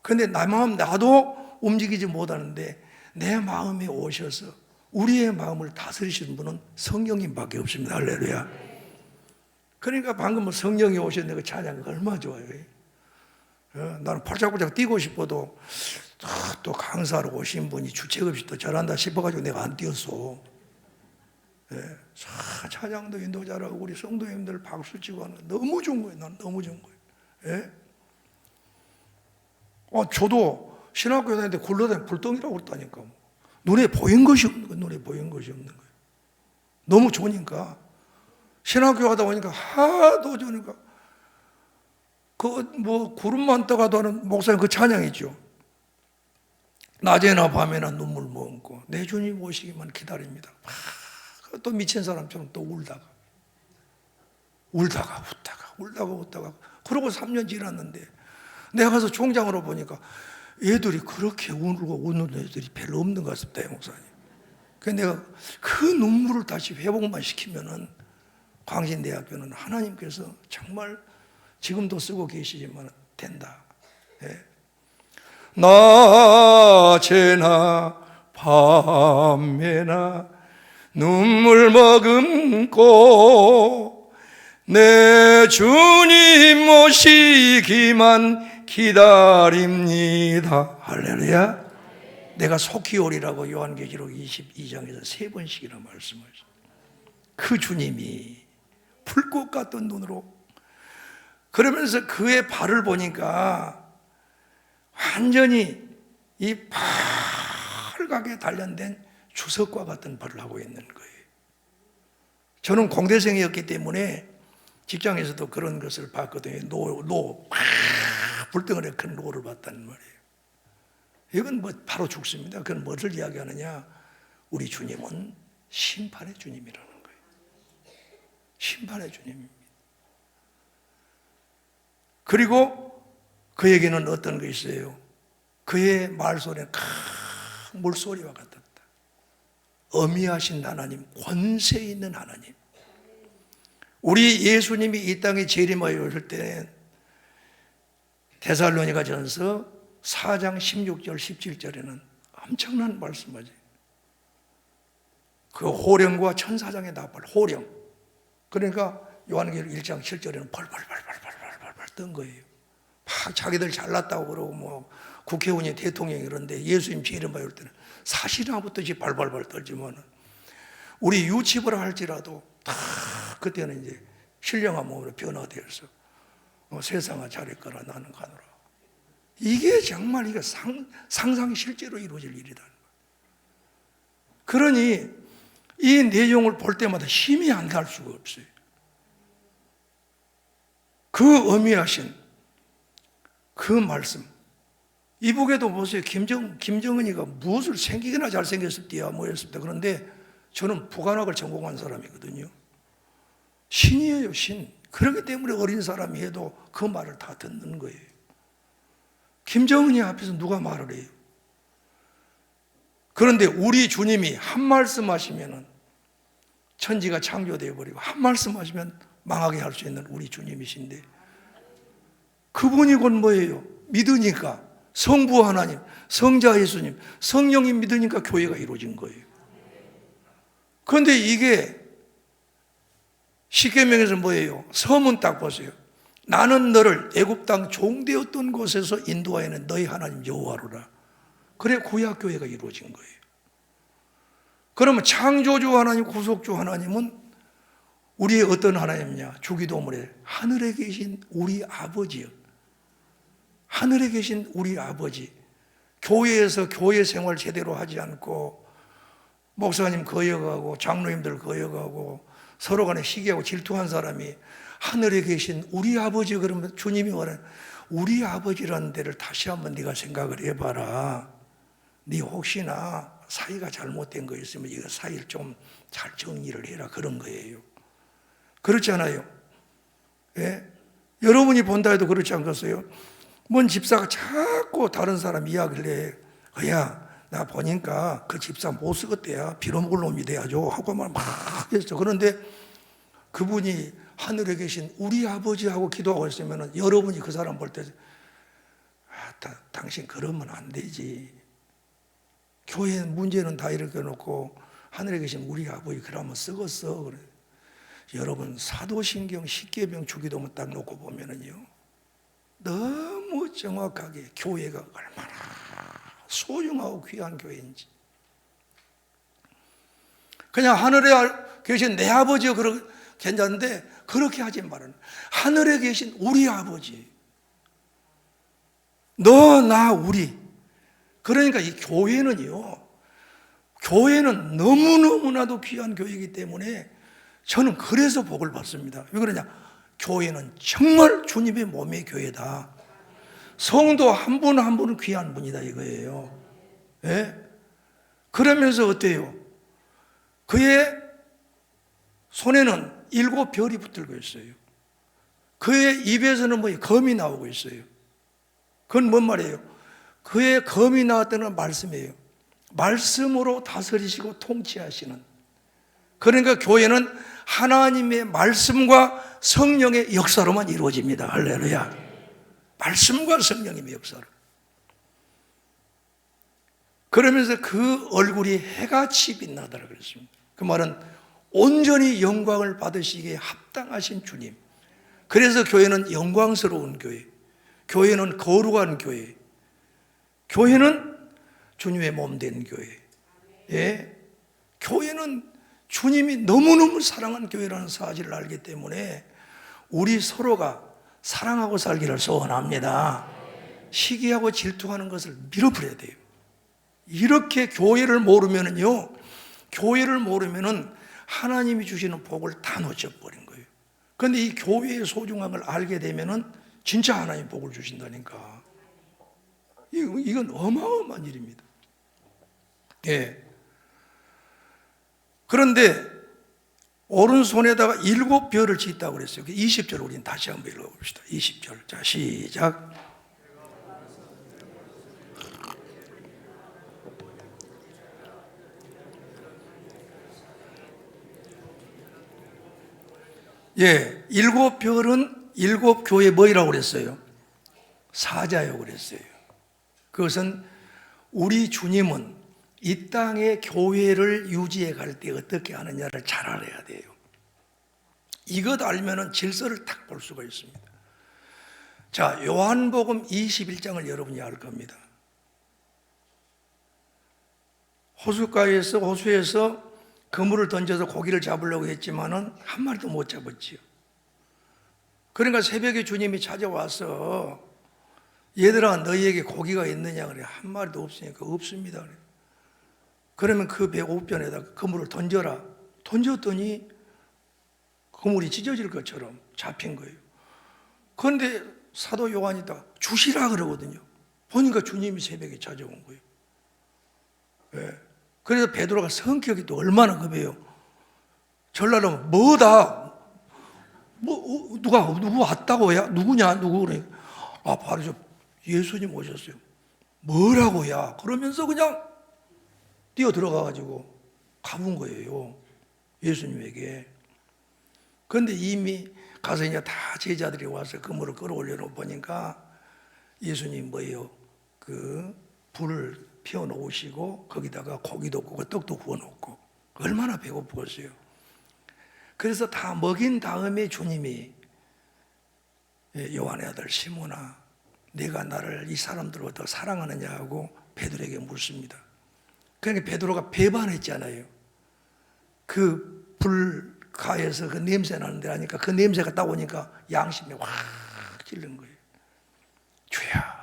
근데 내 마음 나도 움직이지 못하는데 내 마음에 오셔서 우리의 마음을 다스리시는 분은 성령님밖에 없습니다. 할렐루야. 그러니까 방금 성령이 오셨는데 그 찬양이 얼마나 좋아요. 나는 팔짝팔짝 뛰고 싶어도 또 강사로 오신 분이 주책 없이 또 잘한다 싶어가지고 내가 안 뛰었어. 찬양도 인도 잘하고 우리 성도님들 박수 치고 하는 너무 좋은 거예요. 난 너무 좋은 거예요. 저도 신학교 다닐 때 굴러다니는 불덩이라고 그랬다니까. 눈에 보인 것이 없는 거예요. 눈에 보인 것이 없는 거예요. 너무 좋으니까. 신학교 하다 보니까 하도 좋으니까 구름만 떠가도 하는 목사님 그 찬양이죠. 낮에나 밤에나 눈물 머금고 내 주님 오시기만 기다립니다. 또 미친 사람처럼 또 울다가 그러고 3년 지났는데 내가 가서 총장으로 보니까 애들이 그렇게 울고 우는 애들이 별로 없는 것 같습니다. 목사님. 그래서 내가 그 눈물을 다시 회복만 시키면은 광신대학교는 하나님께서 정말 지금도 쓰고 계시지만 된다. 낮에나 밤에나 눈물 머금고 내 주님 오시기만 기다립니다. 할렐루야. 내가 속히 오리라고 요한계시록 22장에서 3번씩이나 말씀하셨어요. 그 주님이 불꽃 같은 눈으로, 그러면서 그의 발을 보니까 완전히 이 빨갛게 단련된 주석과 같은 발을 하고 있는 거예요. 저는 공대생이었기 때문에 직장에서도 그런 것을 봤거든요. 불덩어리 큰 노를 봤단 말이에요. 이건 뭐 바로 죽습니다. 그건 무엇을 이야기하느냐? 우리 주님은 심판의 주님이라는 거예요. 심판의 주님입니다. 그리고 그에게는 어떤 게 있어요? 그의 말소리는 큰 물소리와 같았다. 어미하신 하나님, 권세 있는 하나님. 우리 예수님이 이 땅에 재림하여 오실 때는 데살로니가전서 4장 16절 17절에는 엄청난 말씀하지. 그 호령과 천사장의 나팔, 호령. 그러니까 요한계시록 1장 7절에는 벌벌벌벌벌벌벌 뜬 거예요. 막 자기들 잘났다고 그러고 뭐 국회의원이 대통령이 그런데 예수님 재림하여 올 때는 사실나부터지 발발발 떨지만 우리 유치부라 할지라도 다 그때는 이제 신령한 몸으로 변화되어서 세상아 잘할 거라 나는 가노라. 이게 정말 이게 상상이 실제로 이루어질 일이다. 그러니 이 내용을 볼 때마다 힘이 안 갈 수가 없어요. 그 어미하신 그 말씀. 이북에도 보세요. 김정은이가 무엇을 생기기나 잘생겼을 때야 뭐였습니다. 그런데 저는 북한학을 전공한 사람이거든요. 신이에요, 신. 그렇기 때문에 어린 사람이 해도 그 말을 다 듣는 거예요. 김정은이 앞에서 누가 말을 해요? 그런데 우리 주님이 한 말씀 하시면 천지가 창조되어 버리고 한 말씀 하시면 망하게 할 수 있는 우리 주님이신데 그분이 곧 뭐예요? 믿으니까 성부 하나님, 성자 예수님, 성령이 믿으니까 교회가 이루어진 거예요. 그런데 이게 십계명에서 뭐예요? 서문 딱 보세요. 나는 너를 애굽 땅 종되었던 곳에서 인도하여낸 너희 하나님 여호와로라. 그래 구약 교회가 이루어진 거예요. 그러면 창조주 하나님, 구속주 하나님은 우리의 어떤 하나님이냐? 주기도문에 하늘에 계신 우리 아버지요. 하늘에 계신 우리 아버지. 교회에서 교회 생활 제대로 하지 않고 목사님 거역하고 장로님들 거역하고 서로 간에 시기하고 질투한 사람이 하늘에 계신 우리 아버지, 그러면 주님이 말하는 우리 아버지라는 데를 다시 한번 네가 생각을 해봐라. 네 혹시나 사이가 잘못된 거 있으면 이거 사이를 좀 잘 정리를 해라, 그런 거예요. 그렇지 않아요? 예? 여러분이 본다 해도 그렇지 않겠어요? 뭔 집사가 자꾸 다른 사람 이야기를 해. 야, 나 보니까 그 집사 못 쓰겠대야. 빌어먹을 놈이 돼야죠 하고 막 했어. 그런데 그분이 하늘에 계신 우리 아버지하고 기도하고 있으면 여러분이 그 사람 볼 때 당신 그러면 안 되지. 교회 문제는 다 이렇게 놓고 하늘에 계신 우리 아버지 그러면 썩었어. 그래. 여러분 사도신경 십계명 주기도문 딱 놓고 보면은요, 너무 정확하게 교회가 얼마나 소중하고 귀한 교회인지. 그냥 하늘에 계신 내 아버지가 괜찮은데 그렇게 하지 말아요. 하늘에 계신 우리 아버지, 너, 나, 우리. 그러니까 이 교회는요, 교회는 너무너무나도 귀한 교회이기 때문에 저는 그래서 복을 받습니다. 왜 그러냐? 교회는 정말 주님의 몸의 교회다. 성도 한 분 한 분은 귀한 분이다 이거예요. 예? 그러면서 어때요? 그의 손에는 7 별이 붙들고 있어요. 그의 입에서는 검이 나오고 있어요. 그건 뭔 말이에요? 그의 검이 나왔다는 말씀이에요. 말씀으로 다스리시고 통치하시는. 그러니까 교회는 하나님의 말씀과 성령의 역사로만 이루어집니다. 할렐루야. 말씀과 성령님의 역사로. 그러면서 그 얼굴이 해같이 빛나더라 그랬습니다. 그 말은 온전히 영광을 받으시기에 합당하신 주님. 그래서 교회는 영광스러운 교회, 교회는 거룩한 교회, 교회는 주님의 몸된 교회. 예? 교회는 주님이 너무너무 사랑한 교회라는 사실을 알기 때문에 우리 서로가 사랑하고 살기를 소원합니다. 시기하고 질투하는 것을 밀어버려야 돼요. 이렇게 교회를 모르면은요, 교회를 모르면은 하나님이 주시는 복을 다 놓쳐버린 거예요. 그런데 이 교회의 소중함을 알게 되면은 진짜 하나님 복을 주신다니까. 이건 어마어마한 일입니다. 예. 그런데 오른손에다가 7별을 짓다고 그랬어요. 20절 우리는 다시 한번 읽어봅시다. 20절. 자, 시작. 예, 7별은 7교회 뭐이라고 그랬어요? 사자요 그랬어요. 그것은 우리 주님은 이 땅의 교회를 유지해 갈 때 어떻게 하느냐를 잘 알아야 돼요. 이것 알면은 질서를 딱 볼 수가 있습니다. 자, 요한복음 21장을 여러분이 알 겁니다. 호수에서 그물을 던져서 고기를 잡으려고 했지만은 한 마리도 못 잡았지요. 그러니까 새벽에 주님이 찾아와서 얘들아 너희에게 고기가 있느냐 그래. 한 마리도 없으니까 없습니다 그래. 그러면 그 배고편에다가 그물을 던져라. 던졌더니 그물이 찢어질 것처럼 잡힌 거예요. 그런데 사도 요한이 다 주시라 그러거든요. 보니까 주님이 새벽에 찾아온 거예요. 네. 그래서 베드로가 성격이 또 얼마나 급해요. 전라라면 뭐다? 누구 왔다고야? 누구냐? 누구 그래? 아, 바로 저 예수님 오셨어요. 뭐라고야? 그러면서 그냥 뛰어 들어가가지고 가본 거예요. 예수님에게. 그런데 이미 가서 이제 다 제자들이 와서 그물을 끌어올려 보니까 예수님 뭐예요? 그 불을 피워 놓으시고 거기다가 고기도 구워 떡도 구워 놓고 얼마나 배고프겠어요. 그래서 다 먹인 다음에 주님이 요한의 아들 시몬아 내가 나를 이 사람들보다 사랑하느냐 하고 베드로에게 묻습니다. 그러니까 베드로가 배반했잖아요. 그 불가에서 그 냄새 나는데 하니까 그 냄새가 딱 오니까 양심에 확 찔른 거예요. 주야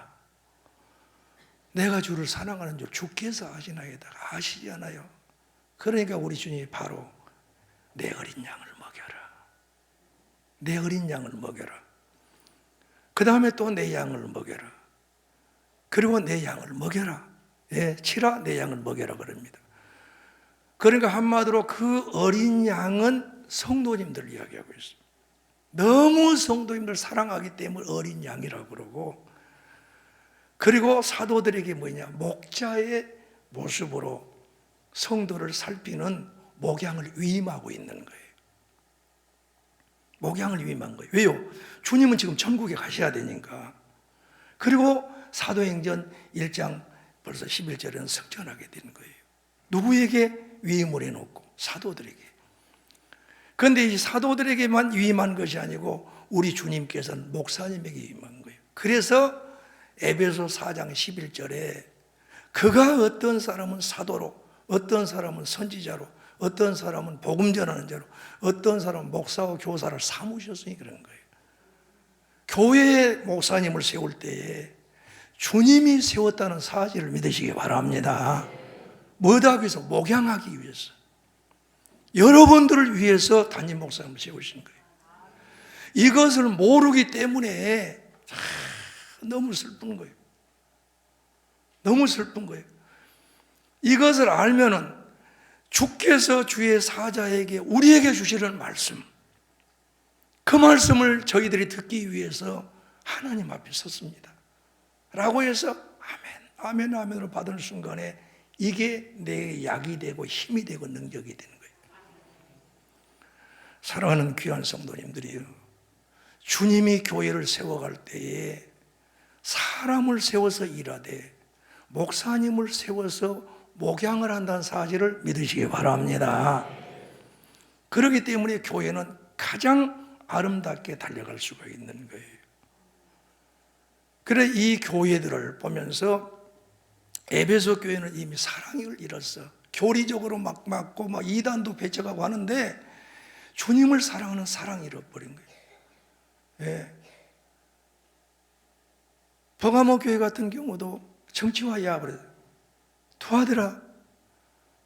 내가 주를 사랑하는 줄 주께서 아시나이다. 아시지 않아요. 그러니까 우리 주님이 바로 내 어린 양을 먹여라. 내 어린 양을 먹여라. 그 다음에 또 내 양을 먹여라. 그리고 내 양을 먹여라. 예, 치라 내 양을 먹여라 그럽니다. 그러니까 한마디로 그 어린 양은 성도님들을 이야기하고 있습니다. 너무 성도님들 사랑하기 때문에 어린 양이라고 그러고, 그리고 사도들에게 뭐냐, 목자의 모습으로 성도를 살피는 목양을 위임하고 있는 거예요. 목양을 위임한 거예요. 왜요? 주님은 지금 천국에 가셔야 되니까. 그리고 사도행전 1장 벌써 11절에는 승천하게 되는 거예요. 누구에게 위임을 해놓고? 사도들에게. 그런데 이 사도들에게만 위임한 것이 아니고 우리 주님께서는 목사님에게 위임한 거예요. 그래서 에베소 4장 11절에 그가 어떤 사람은 사도로, 어떤 사람은 선지자로, 어떤 사람은 복음 전하는 자로, 어떤 사람은 목사와 교사를 삼으셨으니 그런 거예요. 교회의 목사님을 세울 때에 주님이 세웠다는 사실을 믿으시기 바랍니다. 뭐다 위해서? 목양하기 위해서. 여러분들을 위해서 담임 목사님을 세우신 거예요. 이것을 모르기 때문에 너무 슬픈 거예요. 너무 슬픈 거예요. 이것을 알면은 주께서 주의 사자에게 우리에게 주시는 말씀, 그 말씀을 저희들이 듣기 위해서 하나님 앞에 섰습니다 라고 해서 아멘, 아멘, 아멘으로 받은 순간에 이게 내 약이 되고 힘이 되고 능력이 되는 거예요. 사랑하는 귀한 성도님들이요, 주님이 교회를 세워갈 때에 사람을 세워서 일하되 목사님을 세워서 목양을 한다는 사실을 믿으시기 바랍니다. 그렇기 때문에 교회는 가장 아름답게 달려갈 수가 있는 거예요. 그래 이 교회들을 보면서 에베소 교회는 이미 사랑을 잃었어. 교리적으로 막 맞고 막 이단도 배척하고 하는데 주님을 사랑하는 사랑을 잃어버린 거예요. 예. 버가모 교회 같은 경우도 정치화해야 버려요. 도와드라.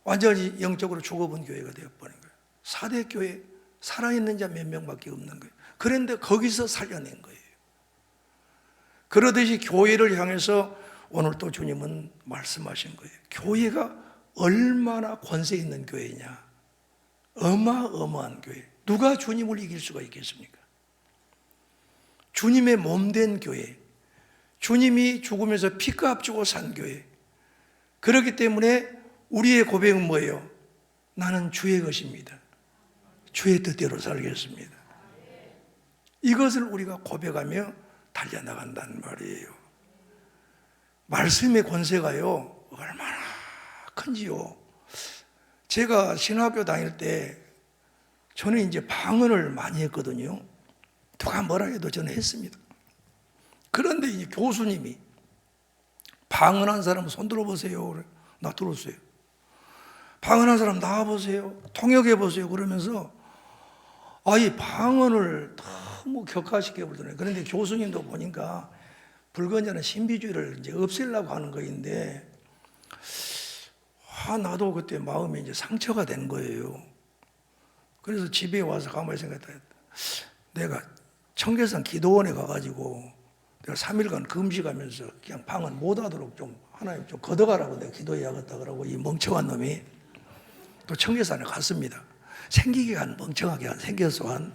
완전히 영적으로 죽어본 교회가 되어버린 거예요. 4대 교회 살아있는 자 몇 명밖에 없는 거예요. 그런데 거기서 살려낸 거예요. 그러듯이 교회를 향해서 오늘 또 주님은 말씀하신 거예요. 교회가 얼마나 권세 있는 교회냐. 어마어마한 교회. 누가 주님을 이길 수가 있겠습니까? 주님의 몸된 교회. 주님이 죽으면서 피값 주고 산 교회. 그렇기 때문에 우리의 고백은 뭐예요? 나는 주의 것입니다. 주의 뜻대로 살겠습니다. 이것을 우리가 고백하며 달려나간다는 말이에요. 말씀의 권세가요 얼마나 큰지요. 제가 신학교 다닐 때 저는 이제 방언을 많이 했거든요. 누가 뭐라 해도 저는 했습니다. 그런데 이 교수님이 방언한 사람 손 들어보세요. 나 들었어요. 방언한 사람 나와보세요. 통역해보세요. 그러면서 이 방언을 너무 격화시켜 버리더라고요. 그런데 교수님도 보니까 불건전한 신비주의를 이제 없애려고 하는 거인데 나도 그때 마음이 이제 상처가 된 거예요. 그래서 집에 와서 가만히 생각했다. 내가 청계산 기도원에 가가지고 내가 3일간 금식하면서 그냥 방언 못하도록 좀 하나님 좀 걷어가라고 내가 기도해야겠다 그러고 이 멍청한 놈이 또 청계산에 갔습니다. 생기게 한 멍청하게 한 생겨서 한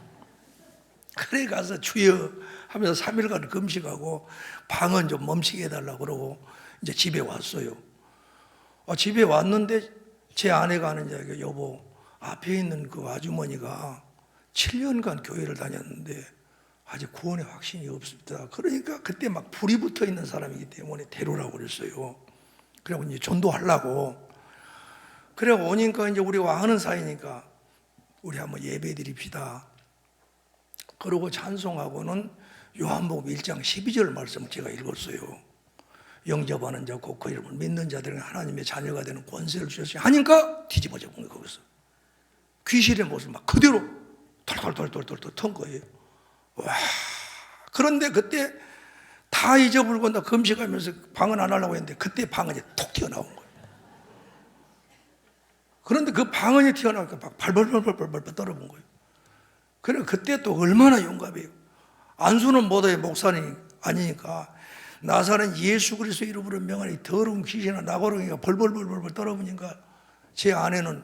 그래 가서 주여 하면서 3일간 금식하고 방언 좀 멈추게 해달라고 그러고 이제 집에 왔어요. 집에 왔는데 제 아내가 하는 이야기가 여보 앞에 있는 그 아주머니가 7년간 교회를 다녔는데 아직 구원의 확신이 없습니다. 그러니까 그때 막 불이 붙어 있는 사람이기 때문에 데려오라고 그랬어요. 그래고 이제 전도하려고. 그래 오니까 이제 우리가 아는 사이니까 우리 한번 예배 드립시다. 그러고 찬송하고는 요한복음 1장 12절 말씀을 제가 읽었어요. 영접하는 자 곧 그 이름을 믿는 자들은 하나님의 자녀가 되는 권세를 주셨으니 하니까 뒤집어져 본 거예요. 거기서 귀신의 모습을 막 그대로 털털털털털 턴 거예요. 와, 그런데 그때 다 잊어버리고 나 금식하면서 방언 안 하려고 했는데 그때 방언이 톡 튀어나온 거예요. 그런데 그 방언이 튀어나오니까 막 발발발발발 떨어본 거예요. 그래 그때 또 얼마나 용감해요. 안수는 못해 목사님 아니니까 나사는 예수 그리스도 이름으로 명하니 더러운 귀신아 나고르기가 벌벌벌벌 떨어보니까 제 아내는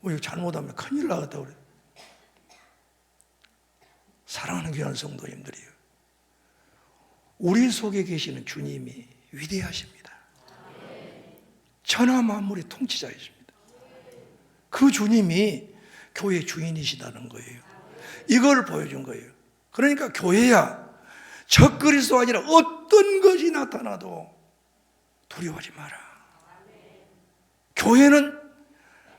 이거 잘못하면 큰일 나겠다 그래. 사랑하는 귀한 성도님들이요. 우리 속에 계시는 주님이 위대하십니다. 천하 만물의 통치자이십니다. 그 주님이 교회 주인이시다는 거예요. 이걸 보여준 거예요. 그러니까 교회야 적 그리스도 아니라 어떤 것이 나타나도 두려워하지 마라. 교회는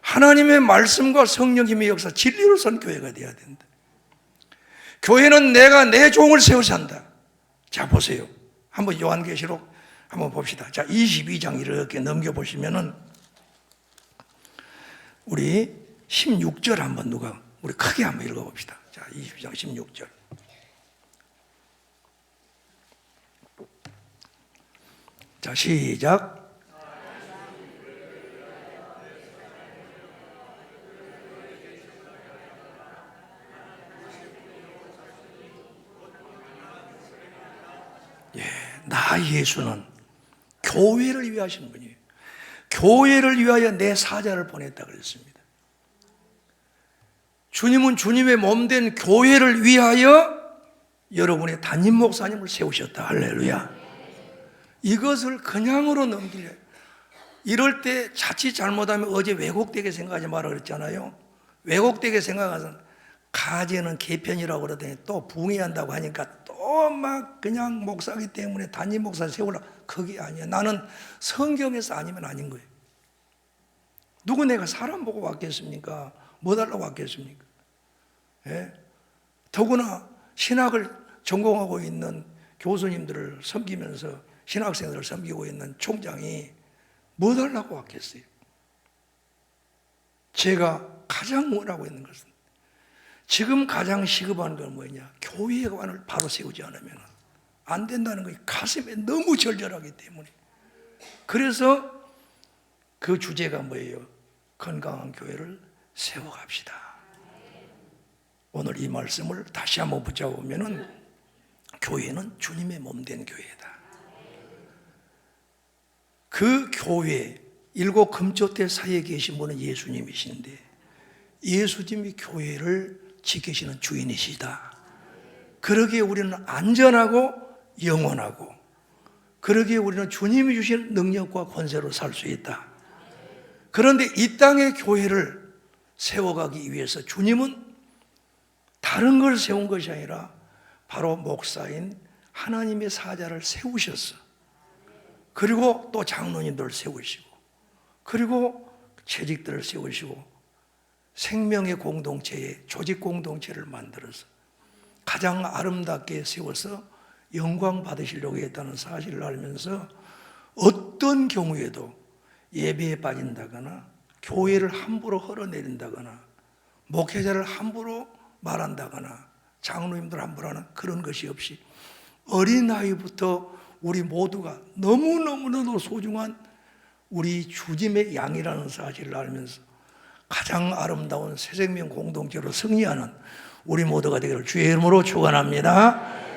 하나님의 말씀과 성령 힘의 역사 진리로 선 교회가 되어야 된다. 교회는 내가 내 종을 세워서 한다. 자 보세요. 한번 요한계시록 한번 봅시다. 자 22장 이렇게 넘겨보시면은 우리 16절 한번 누가 우리 크게 한번 읽어봅시다. 자 22장 16절. 자 시작. 나 예수는 교회를 위하신 분이에요. 교회를 위하여 내 사자를 보냈다 그랬습니다. 주님은 주님의 몸된 교회를 위하여 여러분의 담임 목사님을 세우셨다. 할렐루야. 이것을 그냥으로 넘기려. 이럴 때 자칫 잘못하면 어제 왜곡되게 생각하지 마라 그랬잖아요. 왜곡되게 생각해서 가제는 개편이라고 그러더니 또 붕해한다고 하니까 또 막 그냥 목사기 때문에 담임 목사 세우려고 그게 아니야. 나는 성경에서 아니면 아닌 거예요. 누구 내가 사람 보고 왔겠습니까? 뭐 달라고 왔겠습니까? 예? 더구나 신학을 전공하고 있는 교수님들을 섬기면서 신학생들을 섬기고 있는 총장이 뭐 달라고 왔겠어요? 제가 가장 원하고 있는 것은, 지금 가장 시급한 건 뭐냐? 교회의 관을 바로 세우지 않으면 안 된다는 것이 가슴에 너무 절절하기 때문에. 그래서 그 주제가 뭐예요? 건강한 교회를 세워갑시다. 오늘 이 말씀을 다시 한번 붙잡으면은, 교회는 주님의 몸된 교회다. 그 교회, 7 금조대 사이에 계신 분은 예수님이신데, 예수님이 교회를 지키시는 주인이시다. 그러기에 우리는 안전하고 영원하고, 그러기에 우리는 주님이 주신 능력과 권세로 살 수 있다. 그런데 이 땅의 교회를 세워가기 위해서 주님은 다른 걸 세운 것이 아니라 바로 목사인 하나님의 사자를 세우셨어. 그리고 또 장로님들을 세우시고, 그리고 재직들을 세우시고, 생명의 공동체에 조직 공동체를 만들어서 가장 아름답게 세워서 영광 받으시려고 했다는 사실을 알면서, 어떤 경우에도 예배에 빠진다거나 교회를 함부로 흘러내린다거나 목회자를 함부로 말한다거나 장로님들 함부로 하는 그런 것이 없이, 어린아이부터 우리 모두가 너무너무나도 소중한 우리 주님의 양이라는 사실을 알면서 가장 아름다운 새생명 공동체로 승리하는 우리 모두가 되기를 주의 이름으로 축원합니다.